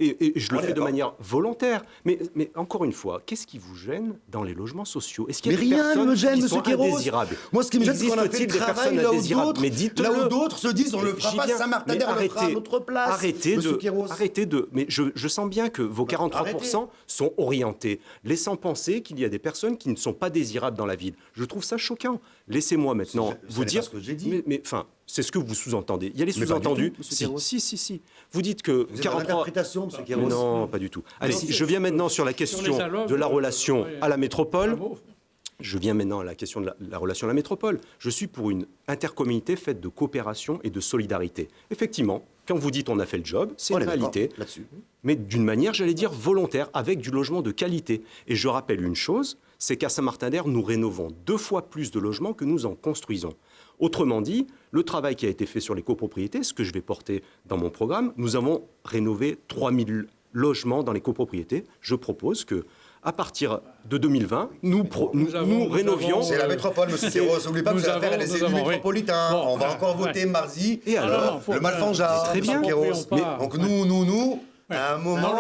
[SPEAKER 5] Et je le fais de
[SPEAKER 6] d'accord.
[SPEAKER 5] manière volontaire. Mais encore une fois, qu'est-ce qui vous gêne dans les logements sociaux? Est-ce qu'il y a
[SPEAKER 6] Mais
[SPEAKER 5] des
[SPEAKER 6] rien
[SPEAKER 5] personnes
[SPEAKER 6] ne me gêne,
[SPEAKER 5] qui
[SPEAKER 6] monsieur
[SPEAKER 5] sont
[SPEAKER 6] Kéros.
[SPEAKER 5] indésirables?
[SPEAKER 6] Moi, ce qui me gêne, c'est qu'on a fait
[SPEAKER 5] Existe-t-il
[SPEAKER 6] le
[SPEAKER 5] des
[SPEAKER 6] travail
[SPEAKER 5] personnes
[SPEAKER 6] là où
[SPEAKER 5] indésirables?
[SPEAKER 6] d'autres,
[SPEAKER 5] Mais dites-le.
[SPEAKER 6] là où d'autres se disent, on le fera
[SPEAKER 5] J'y
[SPEAKER 6] pas,
[SPEAKER 5] viens.
[SPEAKER 6] Saint-Martin-d'Air,
[SPEAKER 5] Mais
[SPEAKER 6] on le fera à notre place.
[SPEAKER 5] Arrêtez
[SPEAKER 6] monsieur
[SPEAKER 5] de,
[SPEAKER 6] Kéros.
[SPEAKER 5] arrêtez de. Mais je sens bien que vos 43% sont orientés, laissant penser qu'il y a des personnes qui ne sont pas désirables dans la ville. Je trouve ça choquant. Laissez-moi maintenant
[SPEAKER 6] Ce
[SPEAKER 5] vous
[SPEAKER 6] n'est
[SPEAKER 5] dire.
[SPEAKER 6] pas ce que j'ai dit.
[SPEAKER 5] Mais enfin, c'est ce que vous sous-entendez. Il y a les
[SPEAKER 6] Mais pas du
[SPEAKER 5] sous-entendus.
[SPEAKER 6] tout, monsieur Kéros.
[SPEAKER 5] Si. Vous dites que
[SPEAKER 6] Vous êtes dans
[SPEAKER 5] 43.
[SPEAKER 6] l'interprétation, monsieur
[SPEAKER 5] Mais
[SPEAKER 6] Kéros.
[SPEAKER 5] non, pas du tout. Allez,
[SPEAKER 7] Non,
[SPEAKER 5] je viens maintenant sur la question
[SPEAKER 7] les allocs,
[SPEAKER 5] de la relation
[SPEAKER 7] ouais.
[SPEAKER 5] à la métropole.
[SPEAKER 7] Bravo.
[SPEAKER 5] Je viens maintenant à la question de la relation à la métropole. Je suis pour une intercommunauté faite de coopération et de solidarité. Effectivement, quand vous dites on a fait le job, c'est
[SPEAKER 6] On
[SPEAKER 5] une
[SPEAKER 6] est d'accord
[SPEAKER 5] réalité,
[SPEAKER 6] là-dessus.
[SPEAKER 5] mais d'une manière, j'allais dire, volontaire, avec du logement de qualité. Et je rappelle une chose, c'est qu'à Saint-Martin-d'Air, nous rénovons 2 fois plus de logements que nous en construisons. Autrement dit, le travail qui a été fait sur les copropriétés, ce que je vais porter dans mon programme, nous avons rénové 3000 logements dans les copropriétés. Je propose que, à partir de 2020, nous rénovions.
[SPEAKER 6] C'est la métropole, monsieur Kéros. N'oubliez pas que vous avez affaire à des élus métropolitains.
[SPEAKER 7] Bon,
[SPEAKER 6] on va encore voter mardi.
[SPEAKER 5] Et alors,
[SPEAKER 6] le Malfanja,
[SPEAKER 5] très bien.
[SPEAKER 6] monsieur Kéros.
[SPEAKER 7] Mais-
[SPEAKER 6] Donc nous, à un moment...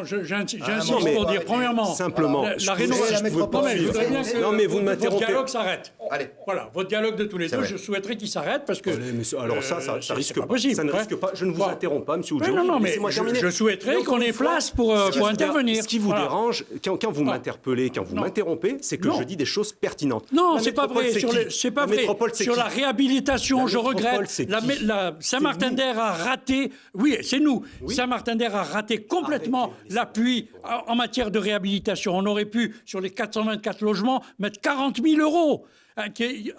[SPEAKER 7] J'insiste
[SPEAKER 6] non, mais-
[SPEAKER 7] pour dire, premièrement,
[SPEAKER 5] Simplement,
[SPEAKER 7] la
[SPEAKER 6] vous
[SPEAKER 7] rénovation.
[SPEAKER 6] la métropole,
[SPEAKER 7] Non, mais je voudrais bien que
[SPEAKER 5] Non, mais vous ne
[SPEAKER 7] votre
[SPEAKER 5] m'interrompez.
[SPEAKER 7] dialogue s'arrête.
[SPEAKER 6] Allez.
[SPEAKER 7] Voilà, votre dialogue de tous les
[SPEAKER 6] C'est
[SPEAKER 7] deux,
[SPEAKER 6] vrai.
[SPEAKER 7] je souhaiterais qu'il s'arrête parce que.
[SPEAKER 5] Allez, mais alors ça
[SPEAKER 7] c'est
[SPEAKER 5] risque
[SPEAKER 7] pas
[SPEAKER 5] pas.
[SPEAKER 7] possible.
[SPEAKER 5] Ça ne
[SPEAKER 7] ouais.
[SPEAKER 5] risque pas. Je ne vous
[SPEAKER 7] Bon.
[SPEAKER 5] interromps pas, monsieur
[SPEAKER 7] Ouais,
[SPEAKER 5] Oudjou.
[SPEAKER 7] non, mais
[SPEAKER 5] Laissez-moi terminer.
[SPEAKER 7] je souhaiterais
[SPEAKER 5] Mais
[SPEAKER 7] qu'on
[SPEAKER 5] encore
[SPEAKER 7] ait
[SPEAKER 5] une fois,
[SPEAKER 7] place pour intervenir.
[SPEAKER 5] Ce qui vous
[SPEAKER 7] Voilà.
[SPEAKER 5] dérange, quand vous m'interpellez, quand vous
[SPEAKER 7] Non.
[SPEAKER 5] m'interrompez, c'est que
[SPEAKER 7] Non.
[SPEAKER 5] je dis des choses pertinentes.
[SPEAKER 7] Non,
[SPEAKER 5] La
[SPEAKER 7] c'est pas
[SPEAKER 5] métropole,
[SPEAKER 7] vrai.
[SPEAKER 5] c'est qui
[SPEAKER 7] C'est pas
[SPEAKER 5] La
[SPEAKER 7] vrai.
[SPEAKER 5] métropole, c'est
[SPEAKER 7] Sur
[SPEAKER 5] qui
[SPEAKER 7] la réhabilitation,
[SPEAKER 5] La
[SPEAKER 7] je
[SPEAKER 5] métropole,
[SPEAKER 7] regrette.
[SPEAKER 5] c'est
[SPEAKER 7] La,
[SPEAKER 5] qui
[SPEAKER 7] la Saint-Martin-d'Air a raté. Oui, c'est nous.
[SPEAKER 5] Oui.
[SPEAKER 7] Saint-Martin-d'Air a raté complètement
[SPEAKER 5] Arrêtez,
[SPEAKER 7] l'appui en matière de réhabilitation. On aurait pu, sur les 424 logements, mettre 40 000 euros, hein,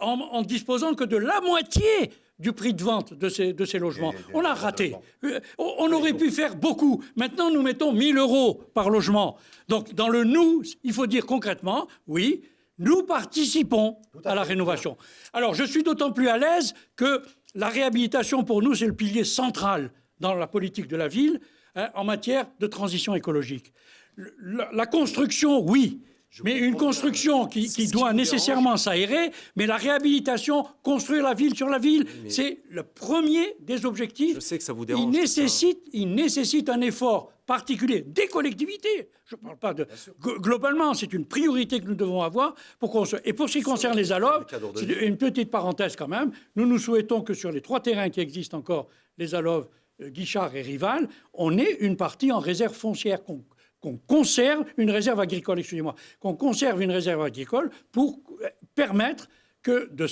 [SPEAKER 7] en disposant que de la moitié du prix de vente de ces logements. On a raté. On aurait pu faire beaucoup. Maintenant, nous mettons 1 000 euros par logement. Donc, dans le nous, il faut dire concrètement, oui, nous participons à la rénovation. Alors, je suis d'autant plus à l'aise que la réhabilitation, pour nous, c'est le pilier central dans la politique de la ville, hein, en matière de transition écologique. La construction, oui, mais une construction qui doit nécessairement s'aérer, mais la réhabilitation, construire la ville sur la ville, c'est le premier des objectifs.
[SPEAKER 5] Je sais que ça vous dérange.
[SPEAKER 7] Il nécessite un effort particulier des collectivités. Je ne parle pas de... Globalement, c'est une priorité que nous devons avoir pour qu'on se... Et pour ce qui concerne les ALOV, c'est une petite parenthèse quand même, nous souhaitons que sur les 3 terrains qui existent encore, les ALOV, Guichard et Rival, on ait une partie en réserve foncière, qu'on conserve une réserve agricole, excusez-moi, qu'on conserve une réserve agricole pour permettre de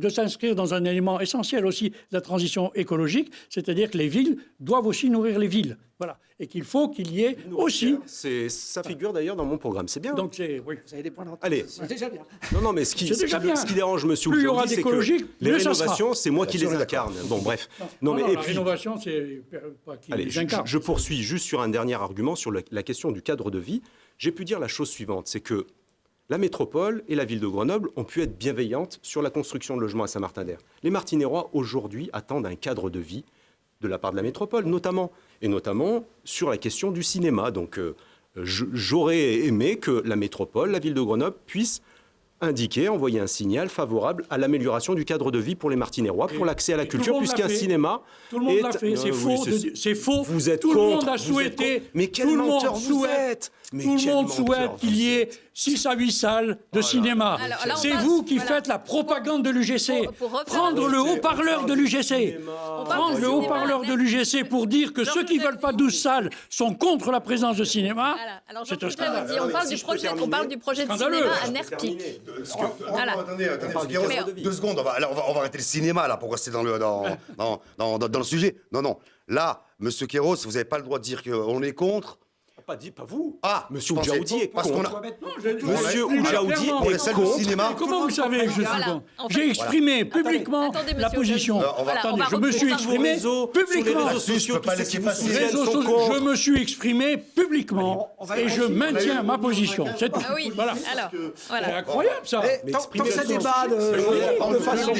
[SPEAKER 7] s'inscrire dans un élément essentiel aussi de la transition écologique, c'est-à-dire que les villes doivent aussi nourrir les villes. Voilà. Et qu'il faut qu'il y ait aussi...
[SPEAKER 5] Ça figure d'ailleurs dans mon programme, c'est bien.
[SPEAKER 7] Donc oui.
[SPEAKER 2] Vous avez des points de retard.
[SPEAKER 5] Allez.
[SPEAKER 2] C'est déjà bien.
[SPEAKER 5] Non, mais ce qui dérange monsieur
[SPEAKER 7] Plus il y
[SPEAKER 5] Oudjou,
[SPEAKER 7] aura
[SPEAKER 5] c'est que
[SPEAKER 7] d'écologique,
[SPEAKER 5] les
[SPEAKER 7] mieux ça sera.
[SPEAKER 5] rénovations, c'est moi qui les
[SPEAKER 6] Là-dessus, on est
[SPEAKER 5] incarne. Bon, bref.
[SPEAKER 7] Non,
[SPEAKER 5] mais
[SPEAKER 7] la
[SPEAKER 5] et puis,
[SPEAKER 7] rénovation, c'est pas qui
[SPEAKER 5] allez,
[SPEAKER 7] les incarne.
[SPEAKER 5] je poursuis juste sur un dernier argument sur la question du cadre de vie. J'ai pu dire la chose suivante, c'est que la métropole et la ville de Grenoble ont pu être bienveillantes sur la construction de logements à Saint-Martin-d'Air. Les Martinérois, aujourd'hui, attendent un cadre de vie de la part de la métropole, notamment sur la question du cinéma. Donc, j'aurais aimé que la métropole, la ville de Grenoble, puisse indiquer, envoyer un signal favorable à l'amélioration du cadre de vie pour les Martinérois, pour l'accès à la culture, puisqu'un cinéma...
[SPEAKER 7] Tout le monde l'a fait, c'est faux. C'est faux.
[SPEAKER 5] Vous êtes
[SPEAKER 7] tout
[SPEAKER 5] contre,
[SPEAKER 7] le monde a souhaité...
[SPEAKER 5] Mais quel menteur vous êtes!
[SPEAKER 7] Tout le monde souhaite qu'il y ait 6 à 8 salles de cinéma. C'est vous qui faites la propagande de l'UGC. Prendre le haut-parleur de l'UGC. Prendre le haut-parleur de l'UGC pour dire que ceux qui ne veulent pas 12 salles sont contre la présence de cinéma. C'est un scandale.
[SPEAKER 1] On parle du projet de cinéma à Nerpic.
[SPEAKER 6] Attendez, deux secondes, on va arrêter le cinéma là pour rester dans le sujet. Non. Là, Monsieur Kéros, vous n'avez pas le droit de dire qu'on est contre.
[SPEAKER 5] Pas vous.
[SPEAKER 6] Ah,
[SPEAKER 5] Monsieur Oudjaoudi est contre.
[SPEAKER 7] Monsieur Oudjaoudi
[SPEAKER 6] est contre. Cinéma.
[SPEAKER 7] Comment vous savez que je suis contre? J'ai exprimé publiquement la position. Attendez, je me suis exprimé publiquement. Je me suis exprimé publiquement et je maintiens ma position. C'est tout. Voilà. C'est incroyable ça.
[SPEAKER 2] Tant que ça débat de façon...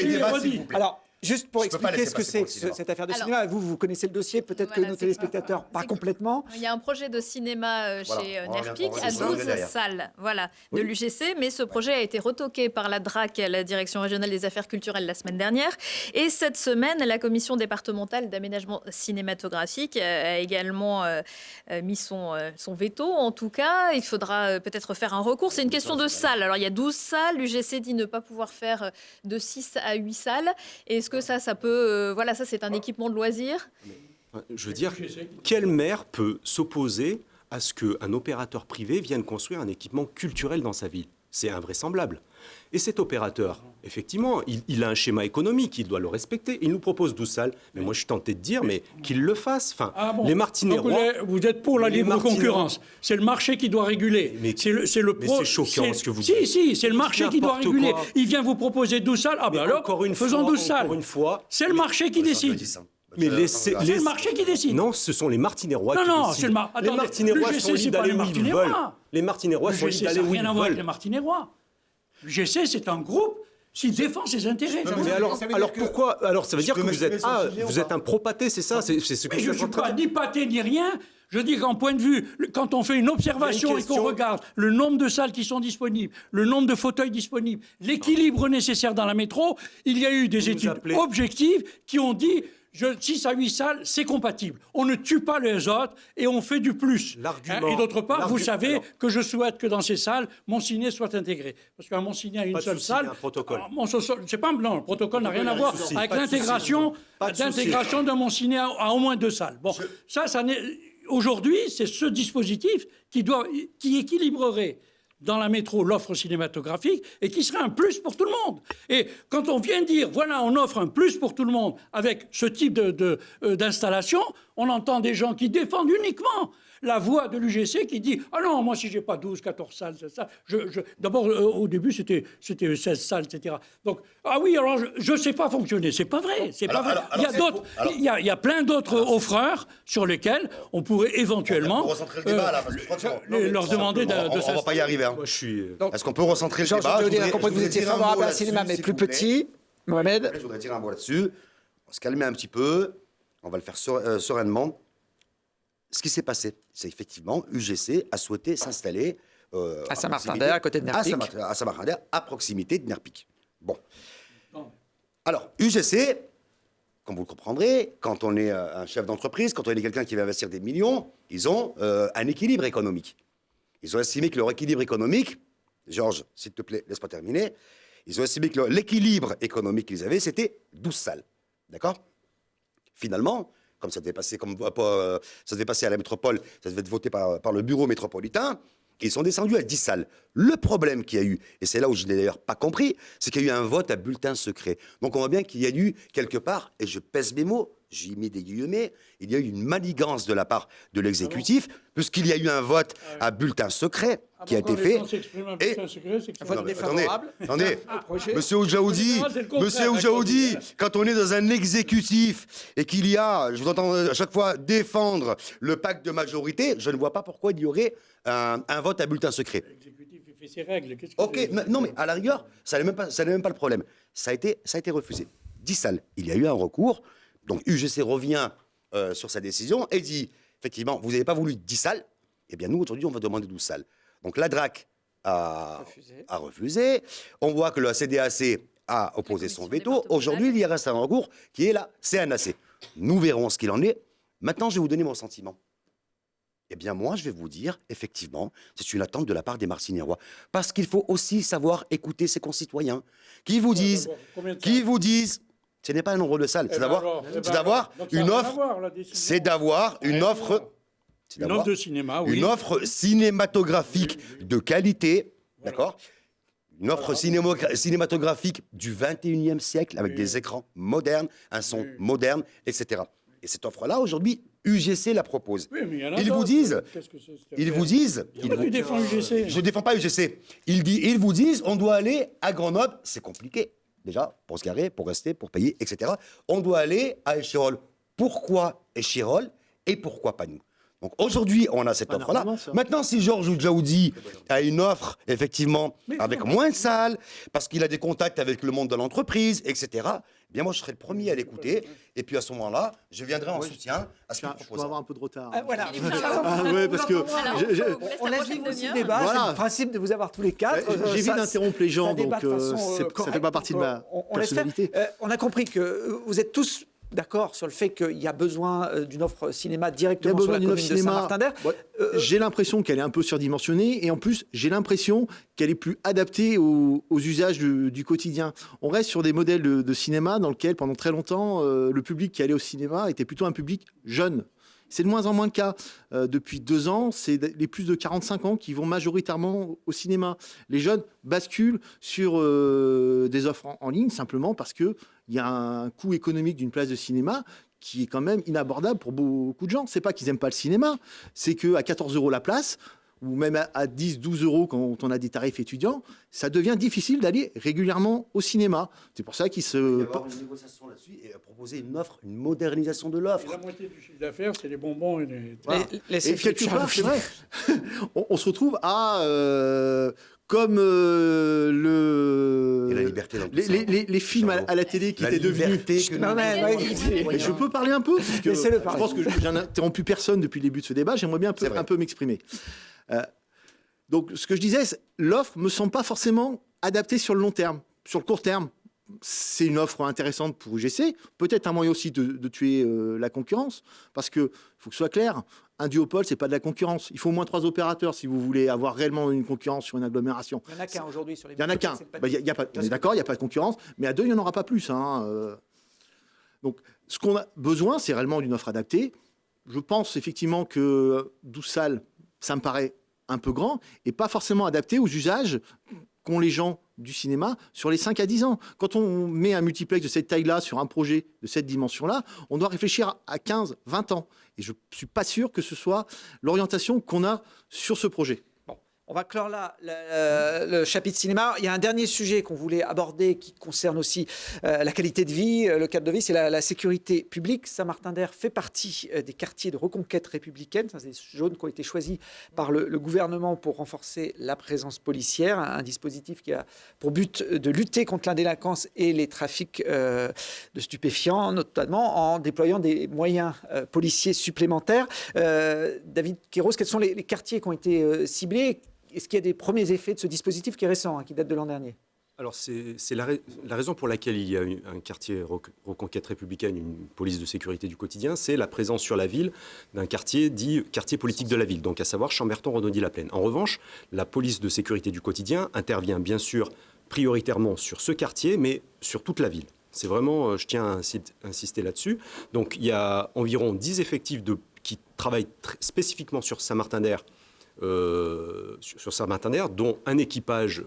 [SPEAKER 2] Alors, juste pour expliquer ce que c'est cette affaire de cinéma, vous connaissez le dossier, peut-être que nos téléspectateurs pas complètement.
[SPEAKER 1] Il y a un projet de cinéma chez Nerpic à 12 salles de l'UGC, mais ce projet a été retoqué par la DRAC, la Direction régionale des affaires culturelles, la semaine dernière. Et cette semaine, la commission départementale d'aménagement cinématographique a également mis son veto. En tout cas, il faudra peut-être faire un recours. C'est une question de salles. Alors, il y a 12 salles. L'UGC dit ne pas pouvoir faire de 6 à 8 salles. Est-ce que ça peut... ça, c'est un équipement de loisirs.
[SPEAKER 5] Je veux dire, quel maire peut s'opposer à ce qu'un opérateur privé vienne construire un équipement culturel dans sa ville? C'est invraisemblable. Et cet opérateur, effectivement, il a un schéma économique, il doit le respecter. Il nous propose 12 salles. Mais moi, je suis tenté de dire, mais qu'il le fasse. Enfin, les Martinérois...
[SPEAKER 7] Vous êtes pour la libre concurrence. C'est le marché qui doit réguler.
[SPEAKER 5] Mais c'est choquant ce que vous dites.
[SPEAKER 7] Si, c'est le marché qui doit réguler. Il vient vous proposer 12 salles. Alors, faisons 12 salles. C'est le marché qui décide.
[SPEAKER 5] Mais c'est
[SPEAKER 7] le marché qui décide.
[SPEAKER 5] Non, ce sont les Martinérois qui décident.
[SPEAKER 7] Les
[SPEAKER 5] Martinérois sont libres d'aller où ils veulent. Les Martinérois sont libres d'aller où ils veulent.
[SPEAKER 7] Ça n'a rien à voir avec les Martinérois. L'UGC, c'est un groupe qui défend ses intérêts.
[SPEAKER 5] Mais alors pourquoi? Alors ça veut dire que vous êtes un pro-pâté, c'est ça? C'est ce que
[SPEAKER 7] je ne suis pas ni pâté ni rien. Je dis qu'en point de vue, quand on fait une observation et qu'on regarde le nombre de salles qui sont disponibles, le nombre de fauteuils disponibles, l'équilibre nécessaire dans la métro, il y a eu des études objectives qui ont dit 6 à 8 salles, c'est compatible. On ne tue pas les autres et on fait du plus. Et d'autre part, vous savez que je souhaite que dans ces salles, mon ciné soit intégré. Parce qu'un mon ciné a une seule salle.
[SPEAKER 5] Un protocole.
[SPEAKER 7] Le protocole n'a rien à voir avec l'intégration d'un mon ciné à au moins 2 salles. Bon, aujourd'hui, c'est ce dispositif qui équilibrerait dans la métro l'offre cinématographique et qui serait un plus pour tout le monde. Et quand on vient dire, on offre un plus pour tout le monde avec ce type d'installation, on entend des gens qui défendent uniquement la voix de l'UGC qui dit « Ah non, moi si j'ai pas 12, 14 salles, c'est ça. » D'abord, au début, c'était 16 salles, etc. Donc, alors je sais pas fonctionner. C'est pas vrai. C'est pas vrai. Il y a plein d'autres offreurs sur lesquels on pourrait éventuellement leur demander de
[SPEAKER 6] On va pas y arriver. Est-ce qu'on peut recentrer le débat?
[SPEAKER 2] Je voudrais compris que vous étiez favorable à un cinéma, mais plus petit. Mohamed?
[SPEAKER 6] Je voudrais dire un mot là-dessus. On va se calmer un petit peu. On va le faire sereinement. Ce qui s'est passé, c'est effectivement UGC a souhaité s'installer
[SPEAKER 2] à Saint-Martin-d'Air, à côté de Nerpic.
[SPEAKER 6] À Saint-Martin-d'Air, à proximité de Nerpic. Bon. Alors, UGC, comme vous le comprendrez, quand on est un chef d'entreprise, quand on est quelqu'un qui va investir des millions, ils ont un équilibre économique. Ils ont estimé que leur équilibre économique, Georges, s'il te plaît, laisse-moi terminer, ils ont estimé que l'équilibre économique qu'ils avaient, c'était 12 salles. D'accord? Finalement, comme ça devait passer à la métropole, ça devait être voté par le bureau métropolitain, ils sont descendus à 10 salles. Le problème qu'il y a eu, et c'est là où je n'ai d'ailleurs pas compris, c'est qu'il y a eu un vote à bulletin secret. Donc on voit bien qu'il y a eu quelque part, et je pèse mes mots, j'y mets des guillemets, il y a eu une manigance de la part de l'exécutif, puisqu'il y a eu un vote à bulletin secret qui a été fait. Attendez, Monsieur Oudjaoudi, quand on est dans un exécutif et qu'il y a, je vous entends à chaque fois défendre le pacte de majorité, je ne vois pas pourquoi il y aurait un vote à bulletin secret.
[SPEAKER 7] L'exécutif, il fait ses règles.
[SPEAKER 6] Non, mais à la rigueur, ça n'est même pas le problème. Ça a été refusé. 10 salles. Il y a eu un recours. Donc UGC revient sur sa décision et dit, effectivement, vous n'avez pas voulu 10 salles. Eh bien, nous, aujourd'hui, on va demander 12 salles. Donc la DRAC a refusé. On voit que le CDAC a opposé son veto. Aujourd'hui, il y reste un recours qui est la CNAC. Nous verrons ce qu'il en est. Maintenant, je vais vous donner mon sentiment. Eh bien, moi, je vais vous dire, effectivement, c'est une attente de la part des Martiniérois. Parce qu'il faut aussi savoir écouter ses concitoyens qui vous disent, ce n'est pas un nombre de salles, c'est d'avoir une offre, c'est d'avoir une offre,
[SPEAKER 7] une offre de cinéma, oui.
[SPEAKER 6] Une offre cinématographique de qualité, d'accord ? Une offre cinématographique du 21e siècle avec des écrans modernes, un son moderne, etc. Et cette offre-là, aujourd'hui, UGC la propose.
[SPEAKER 7] Oui, mais il y en a
[SPEAKER 6] ils
[SPEAKER 7] d'autres.
[SPEAKER 6] vous disent,
[SPEAKER 7] Tu défends UGC.
[SPEAKER 6] Je ne défends pas UGC. Ils vous disent, on doit aller à Grenoble. C'est compliqué, déjà, pour se garer, pour rester, pour payer, etc. On doit aller à Échirol. Pourquoi Échirol et pourquoi pas nous ? Donc aujourd'hui, on a cette offre-là. Maintenant, si Georges Djaoudi a une offre, effectivement, avec moins de salles, parce qu'il a des contacts avec le monde de l'entreprise, etc., eh bien moi, je serai le premier à l'écouter. Et puis à ce moment-là, je viendrai en soutien à ce qu'il propose.
[SPEAKER 4] On va avoir un peu de retard.
[SPEAKER 2] Voilà.
[SPEAKER 4] Ouais, parce que
[SPEAKER 2] On laisse vivre aussi le débat. C'est le principe de vous avoir tous les quatre.
[SPEAKER 4] J'évite d'interrompre les gens, donc ça fait pas partie de ma personnalité.
[SPEAKER 2] On a compris que vous êtes tous d'accord sur le fait qu'il y a besoin d'une offre cinéma directement sur la commune de Saint-Martin-d'Air.
[SPEAKER 4] J'ai l'impression qu'elle est un peu surdimensionnée et en plus, j'ai l'impression qu'elle est plus adaptée aux usages du quotidien. On reste sur des modèles de cinéma dans lesquels, pendant très longtemps, le public qui allait au cinéma était plutôt un public jeune. C'est de moins en moins le cas. Depuis 2 ans, c'est les plus de 45 ans qui vont majoritairement au cinéma. Les jeunes basculent sur des offres en ligne simplement parce qu'il y a un coût économique d'une place de cinéma qui est quand même inabordable pour beaucoup de gens. C'est pas qu'ils n'aiment pas le cinéma, c'est qu'à 14 € la place, ou même à 10, 12 € quand on a des tarifs étudiants, ça devient difficile d'aller régulièrement au cinéma. C'est pour ça qu'il se...
[SPEAKER 6] Il y avoir une négociation là-dessus et proposer une offre, une modernisation de l'offre.
[SPEAKER 7] La moitié du chiffre d'affaires, c'est les bonbons et les...
[SPEAKER 6] Voilà.
[SPEAKER 4] Et quelque part, c'est vrai, on se retrouve à... comme
[SPEAKER 6] Et la liberté dans tout ça.
[SPEAKER 4] les films à la télé qui étaient devenus... Je peux parler un peu parce que je pense que j'ai interrompu personne depuis le début de ce débat. J'aimerais bien un peu m'exprimer. Donc, ce que je disais, l'offre me semble pas forcément adaptée sur le long terme. Sur le court terme, c'est une offre intéressante pour UGC. Peut-être un moyen aussi de tuer la concurrence, parce que faut que ce soit clair. Un duopole, c'est pas de la concurrence. Il faut au moins 3 opérateurs si vous voulez avoir réellement une concurrence sur une agglomération.
[SPEAKER 2] Il n'y en a qu'un aujourd'hui sur les...
[SPEAKER 4] Il n'y en a qu'un. On est d'accord, il n'y a pas de concurrence, mais à 2, il n'y en aura pas plus. Donc, ce qu'on a besoin, c'est réellement d'une offre adaptée. Je pense effectivement que 12 salles, ça me paraît un peu grand et pas forcément adapté aux usages qu'ont les gens du cinéma sur les 5 à 10 ans. Quand on met un multiplex de cette taille-là sur un projet de cette dimension-là, on doit réfléchir à 15, 20 ans. Et je ne suis pas sûr que ce soit l'orientation qu'on a sur ce projet.
[SPEAKER 2] On va clore là le chapitre cinéma. Il y a un dernier sujet qu'on voulait aborder qui concerne aussi la qualité de vie, le cadre de vie, c'est la sécurité publique. Saint-Martin-d'Air fait partie des quartiers de reconquête républicaine. C'est des zones qui ont été choisis par le gouvernement pour renforcer la présence policière. Un dispositif qui a pour but de lutter contre la délinquance et les trafics de stupéfiants, notamment en déployant des moyens policiers supplémentaires. David Kéros, quels sont les quartiers qui ont été ciblés ? Est-ce qu'il y a des premiers effets de ce dispositif qui est récent, qui date de l'an dernier ?
[SPEAKER 5] Alors c'est la raison pour laquelle il y a un quartier reconquête républicaine, une police de sécurité du quotidien, c'est la présence sur la ville d'un quartier dit quartier politique de la ville, donc à savoir Chamberton-Redaudy-la-Plaine. En revanche, la police de sécurité du quotidien intervient bien sûr prioritairement sur ce quartier, mais sur toute la ville. C'est vraiment, je tiens à insister là-dessus. Donc il y a environ 10 effectifs qui travaillent spécifiquement sur Saint-Martin-d'Air, dont un équipage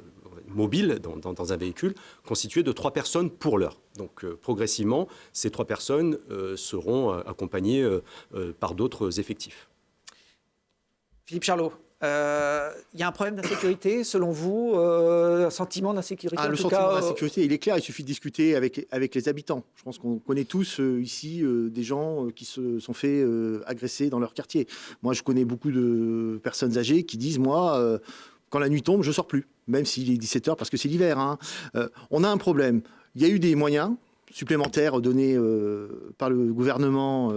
[SPEAKER 5] mobile dans un véhicule constitué de 3 personnes pour l'heure. Donc progressivement, ces 3 personnes seront accompagnées par d'autres effectifs.
[SPEAKER 2] Philippe Charlot, il y a un problème d'insécurité, selon vous, un sentiment d'insécurité
[SPEAKER 4] Le sentiment d'insécurité, il est clair, il suffit de discuter avec les habitants. Je pense qu'on connaît tous ici des gens qui se sont fait agresser dans leur quartier. Moi, je connais beaucoup de personnes âgées qui disent, moi, quand la nuit tombe, je ne sors plus, même s'il est 17h parce que c'est l'hiver. On a un problème. Il y a eu des moyens supplémentaires donnés par le gouvernement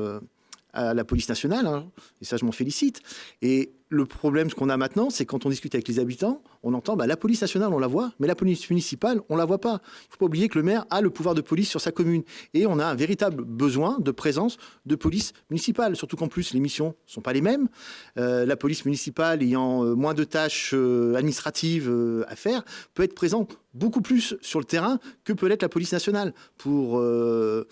[SPEAKER 4] à la police nationale, hein, et ça je m'en félicite. Et le problème, ce qu'on a maintenant, c'est quand on discute avec les habitants, on entend la police nationale, on la voit, mais la police municipale, on la voit pas. Il ne faut pas oublier que le maire a le pouvoir de police sur sa commune. Et on a un véritable besoin de présence de police municipale. Surtout qu'en plus, les missions ne sont pas les mêmes. La police municipale ayant moins de tâches administratives à faire, peut être présente beaucoup plus sur le terrain que peut l'être la police nationale. Pour la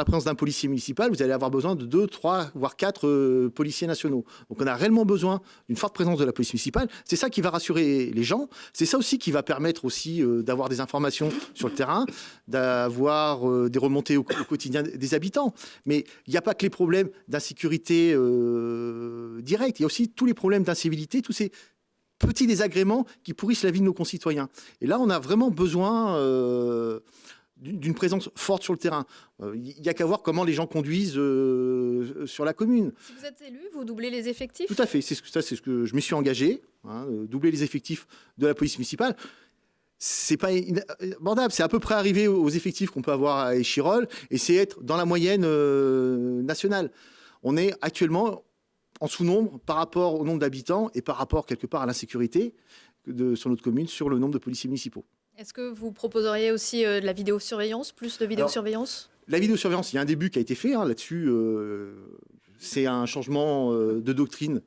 [SPEAKER 4] présence d'un policier municipal, vous allez avoir besoin de 2, 3, voire 4 policiers nationaux. Donc on a réellement besoin d'une forte présence de la police municipale. C'est ça qui va rassurer les gens. C'est ça aussi qui va permettre aussi d'avoir des informations sur le terrain, d'avoir des remontées au quotidien des habitants. Mais il n'y a pas que les problèmes d'insécurité directe. Il y a aussi tous les problèmes d'incivilité, tous ces petits désagréments qui pourrissent la vie de nos concitoyens. Et là, on a vraiment besoin d'une présence forte sur le terrain. Il n'y a qu'à voir comment les gens conduisent sur la commune.
[SPEAKER 1] Si vous êtes élu, vous doublez les effectifs ?
[SPEAKER 4] Tout à fait. C'est ce que je m'y suis engagé, doubler les effectifs de la police municipale. C'est pas abordable. C'est à peu près arrivé aux effectifs qu'on peut avoir à Échirolles, et c'est être dans la moyenne nationale. On est actuellement en sous-nombre par rapport au nombre d'habitants et par rapport quelque part à l'insécurité sur notre commune, sur le nombre de policiers municipaux.
[SPEAKER 1] Est-ce que vous proposeriez aussi de la vidéosurveillance, plus de vidéosurveillance ?
[SPEAKER 4] La vidéosurveillance, il y a un début qui a été fait là-dessus. C'est un changement de doctrine.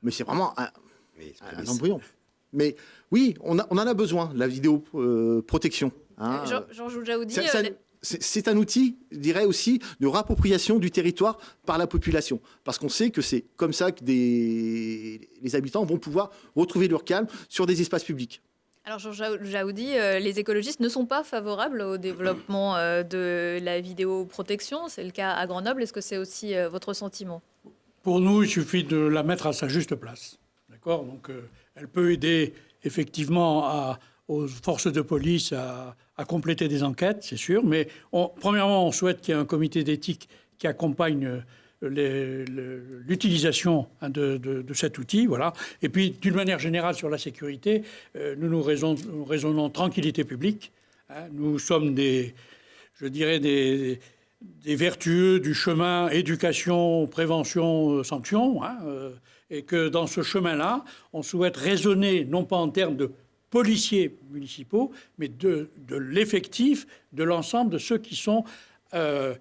[SPEAKER 4] Mais c'est vraiment un embryon. Mais oui, on en a besoin, la vidéoprotection.
[SPEAKER 1] Georges Jaoudi...
[SPEAKER 4] C'est un outil, je dirais aussi, de rappropriation du territoire par la population. Parce qu'on sait que c'est comme ça que les habitants vont pouvoir retrouver leur calme sur des espaces publics.
[SPEAKER 1] Alors, Georges Jaoudi, les écologistes ne sont pas favorables au développement de la vidéoprotection. C'est le cas à Grenoble. Est-ce que c'est aussi votre sentiment ?
[SPEAKER 7] Pour nous, il suffit de la mettre à sa juste place. D'accord ? Donc, elle peut aider effectivement aux forces de police à compléter des enquêtes, c'est sûr. Mais premièrement, on souhaite qu'il y ait un comité d'éthique qui accompagne l'utilisation de cet outil, voilà. Et puis, d'une manière générale, sur la sécurité, nous raisonnons tranquillité publique. Nous sommes des vertueux du chemin éducation, prévention, sanction, et que dans ce chemin-là, on souhaite raisonner non pas en termes de policiers municipaux, mais de l'effectif de l'ensemble de ceux qui sont en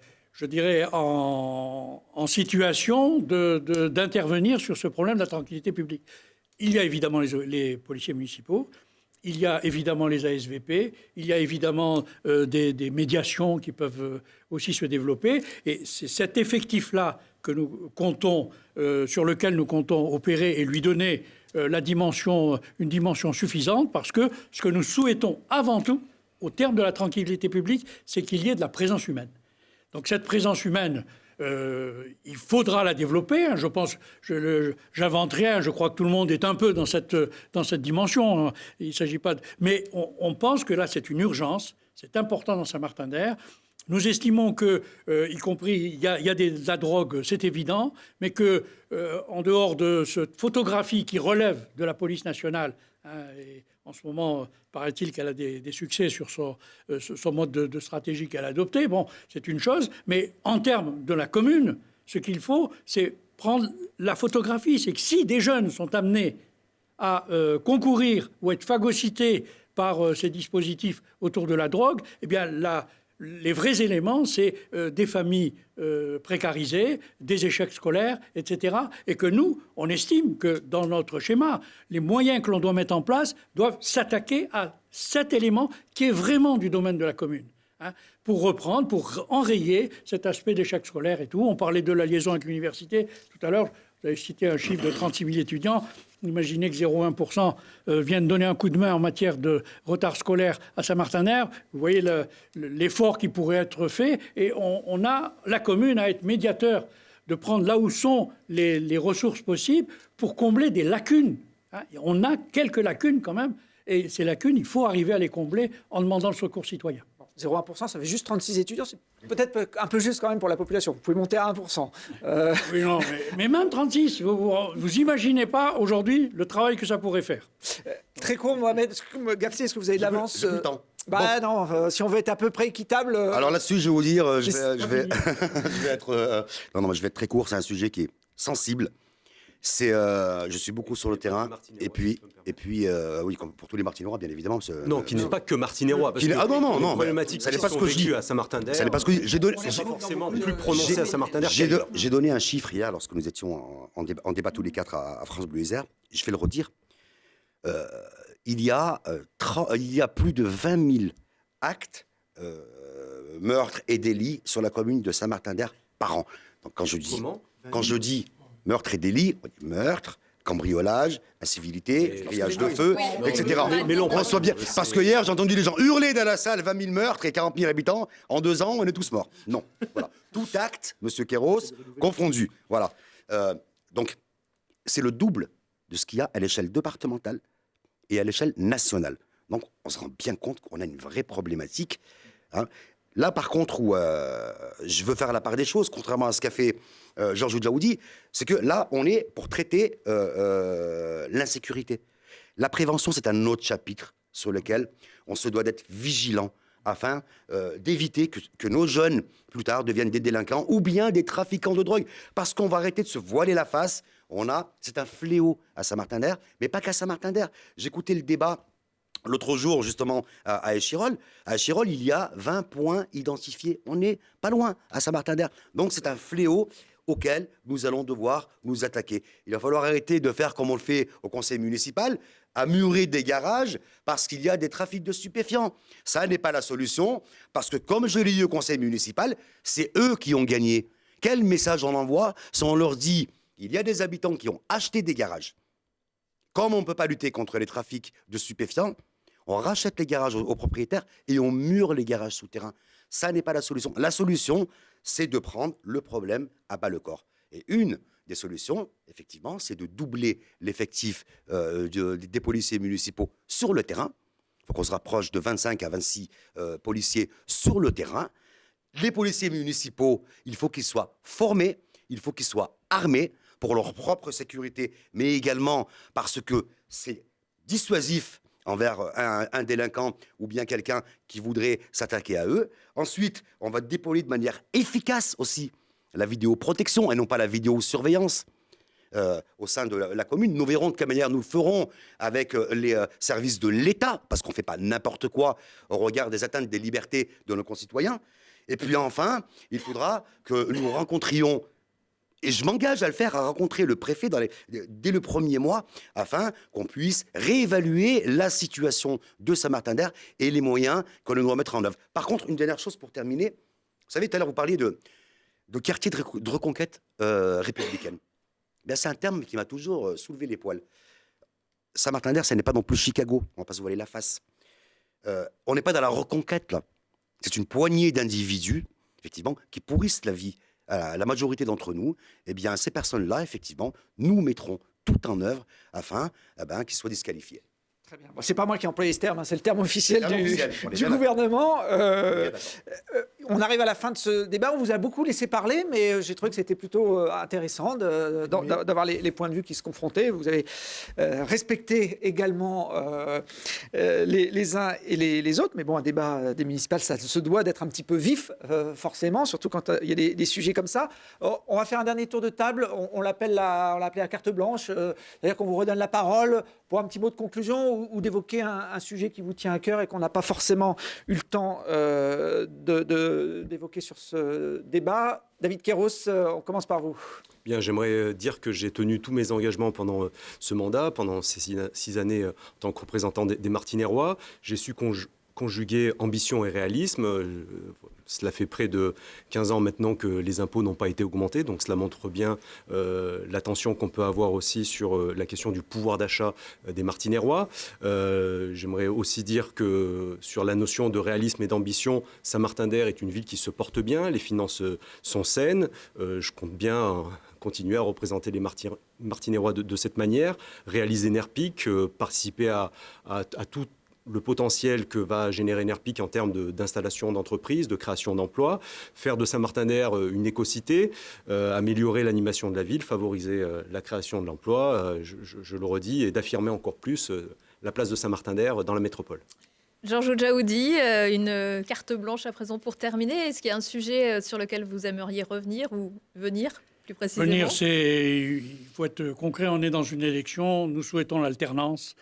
[SPEAKER 7] situation d'intervenir sur ce problème de la tranquillité publique. Il y a évidemment les policiers municipaux, il y a évidemment les ASVP, il y a évidemment des médiations qui peuvent aussi se développer. Et c'est cet effectif-là que nous comptons, sur lequel nous comptons opérer et lui donner une dimension suffisante, parce que ce que nous souhaitons avant tout, au terme de la tranquillité publique, c'est qu'il y ait de la présence humaine. Donc cette présence humaine, il faudra la développer. Je pense, j'invente rien. Je crois que tout le monde est un peu dans cette dimension. Il s'agit pas mais on pense que là, c'est une urgence. C'est important dans Saint-Martin-d'Hers. Nous estimons que, y compris, il y a de la drogue, c'est évident, mais que, en dehors de cette photographie qui relève de la police nationale, et en ce moment, paraît-il qu'elle a des succès sur son mode de stratégie qu'elle a adopté. Bon, c'est une chose. Mais en termes de la commune, ce qu'il faut, c'est prendre la photographie. C'est que si des jeunes sont amenés à concourir ou être phagocytés par ces dispositifs autour de la drogue, eh bien, les vrais éléments, c'est des familles précarisées, des échecs scolaires, etc. Et que nous, on estime que dans notre schéma, les moyens que l'on doit mettre en place doivent s'attaquer à cet élément qui est vraiment du domaine de la commune. Pour reprendre, pour enrayer cet aspect d'échec scolaire et tout. On parlait de la liaison avec l'université tout à l'heure. Vous avez cité un chiffre de 36 000 étudiants. Imaginez que 0,1% viennent donner un coup de main en matière de retard scolaire à Saint-Martin-d'Hers. Vous voyez l'effort qui pourrait être fait. Et la commune à être médiateur, de prendre là où sont les ressources possibles pour combler des lacunes. On a quelques lacunes quand même. Et ces lacunes, il faut arriver à les combler en demandant le secours citoyen.
[SPEAKER 2] 0,1%, ça fait juste 36 étudiants. C'est peut-être un peu juste quand même pour la population. Vous pouvez monter à 1%.
[SPEAKER 7] Oui, non, mais même 36, vous imaginez pas aujourd'hui le travail que ça pourrait faire.
[SPEAKER 2] Très court, Mohamed Gafsi, est-ce que vous avez de l'avance Bah non, si on veut être à peu près équitable.
[SPEAKER 6] Alors là-dessus, je vais vous dire, je vais être très court. C'est un sujet qui est sensible. Je suis beaucoup sur le terrain. Et puis, oui, comme pour tous les Martiniérois, bien évidemment.
[SPEAKER 5] Non, qui n'est pas que Martiniérois.
[SPEAKER 6] Non,
[SPEAKER 5] problématique.
[SPEAKER 6] Ça n'est pas ce que je dis
[SPEAKER 5] à Saint-Martin-d'Air.
[SPEAKER 6] Ça n'est pas ce que j'ai donné.
[SPEAKER 5] Pas forcément plus prononcé à Saint-Martin-d'Air.
[SPEAKER 6] J'ai donné un chiffre hier lorsque nous étions en débat tous les quatre à France Bleu Isère. Je vais le redire. Il y a plus de 20 000 actes, meurtres et délits sur la commune de Saint-Martin-d'Air par an. Donc quand je dis meurtre et délit, on dit meurtre, cambriolage, incivilité, grillage de feu, etc. Mais on reçoit bien. Parce que hier, j'ai entendu les gens hurler dans la salle 20 000 meurtres et 40 000 habitants. En 2 ans, on est tous morts. Non. Voilà. Tout acte, monsieur Kéros, confondu. Voilà. Donc, c'est le double de ce qu'il y a à l'échelle départementale et à l'échelle nationale. Donc, on se rend bien compte qu'on a une vraie problématique. Hein. Là, par contre, où je veux faire la part des choses, contrairement à ce qu'a fait Georges Djaoudi, c'est que là, on est pour traiter l'insécurité. La prévention, c'est un autre chapitre sur lequel on se doit d'être vigilant afin d'éviter que nos jeunes, plus tard, deviennent des délinquants ou bien des trafiquants de drogue. Parce qu'on va arrêter de se voiler la face. C'est un fléau à Saint-Martin-d'Air, mais pas qu'à Saint-Martin-d'Air. J'écoutais le débat l'autre jour, justement, à Échirolles. À Échirolles, il y a 20 points identifiés. On n'est pas loin, à Saint-Martin-d'Air. Donc, c'est un fléau auquel nous allons devoir nous attaquer. Il va falloir arrêter de faire comme on le fait au conseil municipal, à murer des garages parce qu'il y a des trafics de stupéfiants. Ça n'est pas la solution, parce que comme je l'ai dit au conseil municipal, c'est eux qui ont gagné. Quel message on envoie si on leur dit il y a des habitants qui ont acheté des garages. Comme on ne peut pas lutter contre les trafics de stupéfiants, on rachète les garages aux propriétaires et on mure les garages souterrains. Ça n'est pas la solution. La solution, c'est de prendre le problème à bas le corps. Et une des solutions, effectivement, c'est de doubler l'effectif des policiers municipaux sur le terrain. Il faut qu'on se rapproche de 25 à 26 policiers sur le terrain. Les policiers municipaux, il faut qu'ils soient formés, il faut qu'ils soient armés pour leur propre sécurité, mais également parce que c'est dissuasif envers un délinquant ou bien quelqu'un qui voudrait s'attaquer à eux. Ensuite, on va déployer de manière efficace aussi la vidéoprotection et non pas la vidéosurveillance au sein de la commune. Nous verrons de quelle manière nous le ferons avec les services de l'État, parce qu'on ne fait pas n'importe quoi au regard des atteintes des libertés de nos concitoyens. Et puis enfin, il faudra que nous rencontrions, et je m'engage à le faire, à rencontrer le préfet dès le premier mois, afin qu'on puisse réévaluer la situation de Saint-Martin-d'Air et les moyens que nous devons mettre en œuvre. Par contre, une dernière chose pour terminer. Vous savez, tout à l'heure, vous parliez de quartier de reconquête républicaine. Ben, c'est un terme qui m'a toujours soulevé les poils. Saint-Martin-d'Air, ce n'est pas non plus Chicago. On ne va pas se voiler la face. On n'est pas dans la reconquête, là. C'est une poignée d'individus, effectivement, qui pourrissent la vie. La majorité d'entre nous, eh bien, ces personnes-là, effectivement, nous mettrons tout en œuvre afin qu'ils soient disqualifiés.
[SPEAKER 2] Très bien. Bon, c'est pas moi qui ai employé ce terme, hein, c'est le terme officiel du gouvernement. On arrive à la fin de ce débat. On vous a beaucoup laissé parler, mais j'ai trouvé que c'était plutôt intéressant d'avoir les points de vue qui se confrontaient. Vous avez respecté également les uns et les autres. Mais bon, un débat des municipales, ça se doit d'être un petit peu vif, forcément, surtout quand il y a des sujets comme ça. On va faire un dernier tour de table. On l'appelle la carte blanche. C'est-à-dire qu'on vous redonne la parole pour un petit mot de conclusion ou d'évoquer un sujet qui vous tient à cœur et qu'on n'a pas forcément eu le temps d'évoquer sur ce débat. David Kéros, on commence par vous.
[SPEAKER 5] Bien, j'aimerais dire que j'ai tenu tous mes engagements pendant ce mandat, pendant ces 6 années en tant que représentant des Martiniérois. J'ai su conjuguer ambition et réalisme. Cela fait près de 15 ans maintenant que les impôts n'ont pas été augmentés, donc cela montre bien l'attention qu'on peut avoir aussi sur la question du pouvoir d'achat des Martiniérois. J'aimerais aussi dire que sur la notion de réalisme et d'ambition, Saint-Martin-d'Air est une ville qui se porte bien, les finances sont saines. Je compte bien continuer à représenter les Martiniérois de cette manière, réaliser NERPIC, participer à tout le potentiel que va générer NERPIC en termes d'installation d'entreprises, de création d'emplois, faire de Saint-Martin-d'Air une écocité, améliorer l'animation de la ville, favoriser la création de l'emploi, je le redis, et d'affirmer encore plus la place de Saint-Martin-d'Air dans la métropole.
[SPEAKER 1] Georges Djaoudi, une carte blanche à présent pour terminer. Est-ce qu'il y a un sujet sur lequel vous aimeriez revenir ou venir plus précisément?
[SPEAKER 7] Venir, il faut être concret. On est dans une élection. Nous souhaitons l'alternance.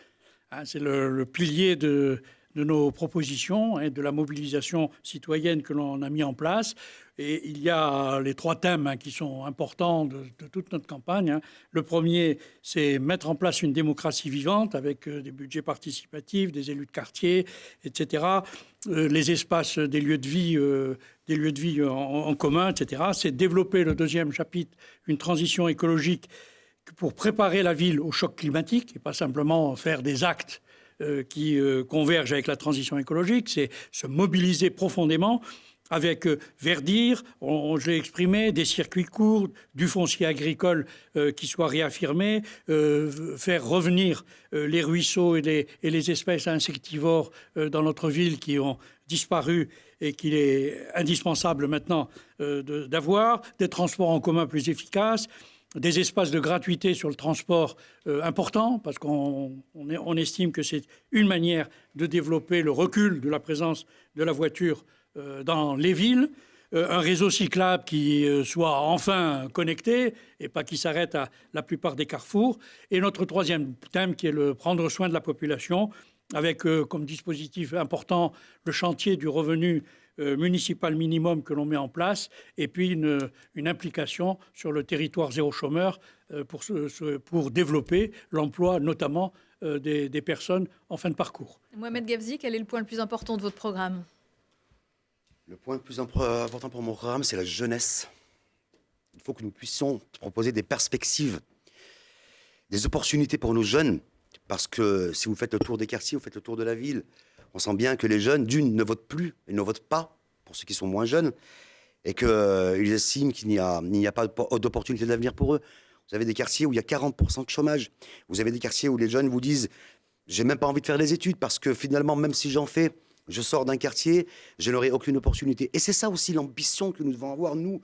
[SPEAKER 7] C'est le pilier de nos propositions et de la mobilisation citoyenne que l'on a mis en place. Et il y a les 3 thèmes qui sont importants de toute notre campagne. Le premier, c'est mettre en place une démocratie vivante avec des budgets participatifs, des élus de quartier, etc. Les espaces des lieux de vie en commun, etc. C'est développer le deuxième chapitre, une transition écologique pour préparer la ville au choc climatique et pas simplement faire des actes qui convergent avec la transition écologique. C'est se mobiliser profondément avec verdir, je l'ai exprimé, des circuits courts, du foncier agricole qui soit réaffirmé, faire revenir les ruisseaux et les espèces insectivores dans notre ville qui ont disparu et qu'il est indispensable maintenant d'avoir, des transports en commun plus efficaces, des espaces de gratuité sur le transport importants, parce qu'on estime que c'est une manière de développer le recul de la présence de la voiture dans les villes, un réseau cyclable qui soit enfin connecté et pas qui s'arrête à la plupart des carrefours. Et notre troisième thème qui est le prendre soin de la population, avec comme dispositif important le chantier du revenu municipal minimum que l'on met en place, et puis une implication sur le territoire zéro chômeur pour développer l'emploi notamment des personnes en fin de parcours.
[SPEAKER 1] Mohamed Gafzi, quel est le point le plus important de votre programme ?
[SPEAKER 6] Le point le plus important pour mon programme, c'est la jeunesse. Il faut que nous puissions proposer des perspectives, des opportunités pour nos jeunes. Parce que si vous faites le tour des quartiers, vous faites le tour de la ville, on sent bien que les jeunes, d'une, ne votent plus, ils ne votent pas, pour ceux qui sont moins jeunes, et qu'ils estiment qu'il n'y a pas d'opportunité d'avenir pour eux. Vous avez des quartiers où il y a 40% de chômage. Vous avez des quartiers où les jeunes vous disent « j'ai même pas envie de faire des études, parce que finalement, même si j'en fais, je sors d'un quartier, je n'aurai aucune opportunité. » Et c'est ça aussi l'ambition que nous devons avoir, nous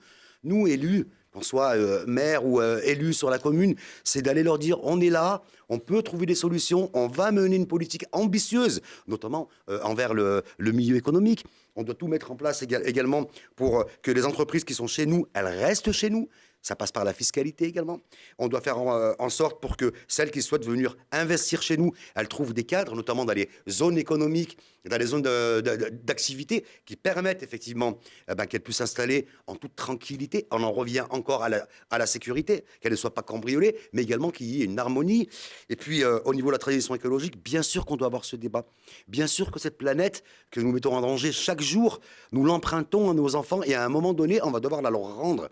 [SPEAKER 6] élus, qu'on soit maire ou élu sur la commune, c'est d'aller leur dire on est là, on peut trouver des solutions, on va mener une politique ambitieuse, notamment envers le milieu économique. On doit tout mettre en place également pour que les entreprises qui sont chez nous, elles restent chez nous. Ça passe par la fiscalité également. On doit faire en sorte pour que celles qui souhaitent venir investir chez nous, elles trouvent des cadres, notamment dans les zones économiques, dans les zones d'activité qui permettent effectivement qu'elles puissent s'installer en toute tranquillité. On en revient encore à la sécurité, qu'elles ne soient pas cambriolées, mais également qu'il y ait une harmonie. Et puis, au niveau de la transition écologique, bien sûr qu'on doit avoir ce débat. Bien sûr que cette planète que nous mettons en danger chaque jour, nous l'empruntons à nos enfants et à un moment donné, on va devoir la leur rendre.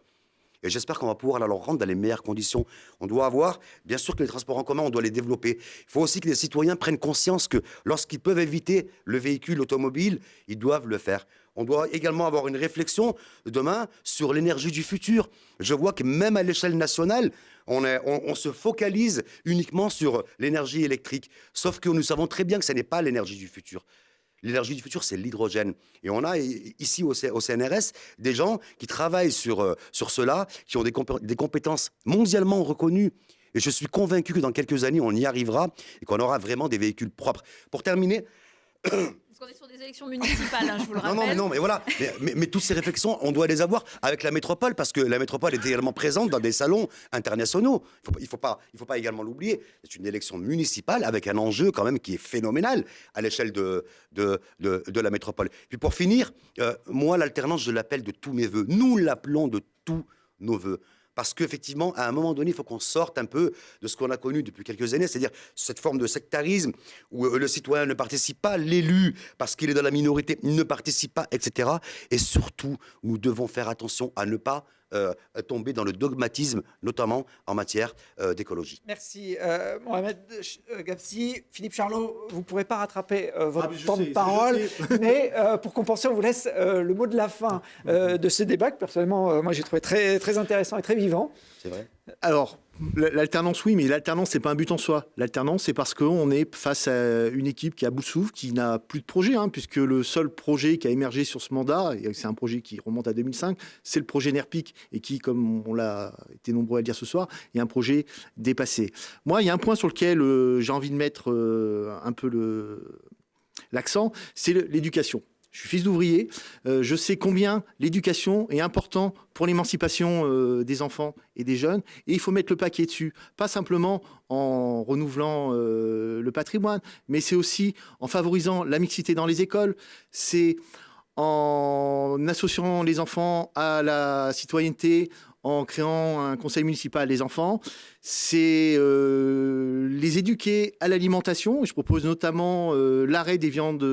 [SPEAKER 6] Et j'espère qu'on va pouvoir la leur rendre dans les meilleures conditions. On doit avoir, bien sûr que les transports en commun, on doit les développer. Il faut aussi que les citoyens prennent conscience que lorsqu'ils peuvent éviter le véhicule automobile, ils doivent le faire. On doit également avoir une réflexion demain sur l'énergie du futur. Je vois que même à l'échelle nationale, on se focalise uniquement sur l'énergie électrique. Sauf que nous savons très bien que ce n'est pas l'énergie du futur. L'énergie du futur, c'est l'hydrogène. Et on a ici au CNRS des gens qui travaillent sur cela, qui ont des compétences mondialement reconnues. Et je suis convaincu que dans quelques années, on y arrivera et qu'on aura vraiment des véhicules propres. Pour terminer...
[SPEAKER 1] Parce qu'on est sur des élections municipales, je vous le rappelle.
[SPEAKER 6] Mais voilà. Mais toutes ces réflexions, on doit les avoir avec la métropole, parce que la métropole est également présente dans des salons internationaux. Il faut pas également l'oublier. C'est une élection municipale avec un enjeu quand même qui est phénoménal à l'échelle de la métropole. Puis pour finir, moi, l'alternance, je l'appelle de tous mes voeux. Nous l'appelons de tous nos voeux. Parce qu'effectivement, à un moment donné, il faut qu'on sorte un peu de ce qu'on a connu depuis quelques années, c'est-à-dire cette forme de sectarisme où le citoyen ne participe pas, l'élu, parce qu'il est dans la minorité, ne participe pas, etc. Et surtout, nous devons faire attention à ne pas tomber dans le dogmatisme, notamment en matière d'écologie.
[SPEAKER 2] Merci Mohamed Gafzi. Philippe Charlot, vous ne pourrez pas rattraper votre temps de parole, mais pour compenser, on vous laisse le mot de la fin de ce débat que personnellement, moi j'ai trouvé très, très intéressant et très vivant.
[SPEAKER 6] C'est vrai.
[SPEAKER 4] Alors, l'alternance, oui, mais l'alternance, c'est pas un but en soi. L'alternance, c'est parce qu'on est face à une équipe qui est à bout de souffle, qui n'a plus de projet, puisque le seul projet qui a émergé sur ce mandat, et c'est un projet qui remonte à 2005, c'est le projet NERPIC, et qui, comme on l'a été nombreux à le dire ce soir, est un projet dépassé. Moi, il y a un point sur lequel j'ai envie de mettre un peu l'accent, c'est l'éducation. Je suis fils d'ouvrier, je sais combien l'éducation est importante pour l'émancipation des enfants et des jeunes, et il faut mettre le paquet dessus, pas simplement en renouvelant le patrimoine, mais c'est aussi en favorisant la mixité dans les écoles, c'est en associant les enfants à la citoyenneté, en créant un conseil municipal des enfants, c'est les éduquer à l'alimentation. Je propose notamment l'arrêt des viandes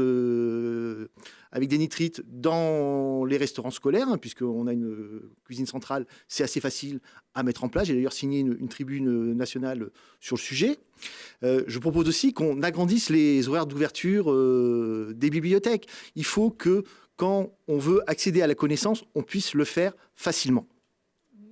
[SPEAKER 4] avec des nitrites dans les restaurants scolaires, hein, puisqu'on a une cuisine centrale, c'est assez facile à mettre en place. J'ai d'ailleurs signé une tribune nationale sur le sujet. Je propose aussi qu'on agrandisse les horaires d'ouverture des bibliothèques. Il faut que, quand on veut accéder à la connaissance, on puisse le faire facilement.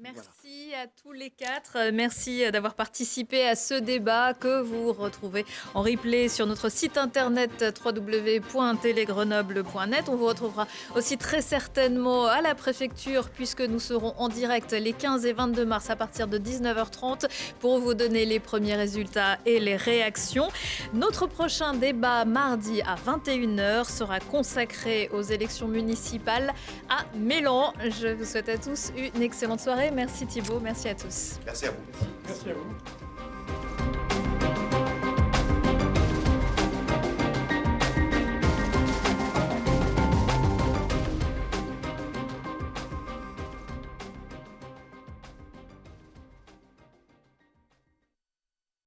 [SPEAKER 1] Merci à tous les quatre. Merci d'avoir participé à ce débat que vous retrouvez en replay sur notre site internet www.telegrenoble.net. On vous retrouvera aussi très certainement à la préfecture puisque nous serons en direct les 15 et 22 mars à partir de 19h30 pour vous donner les premiers résultats et les réactions. Notre prochain débat mardi à 21h sera consacré aux élections municipales à Mélan. Je vous souhaite à tous une excellente soirée. Merci Thibault, merci à tous.
[SPEAKER 6] Merci à vous.
[SPEAKER 7] Merci à vous.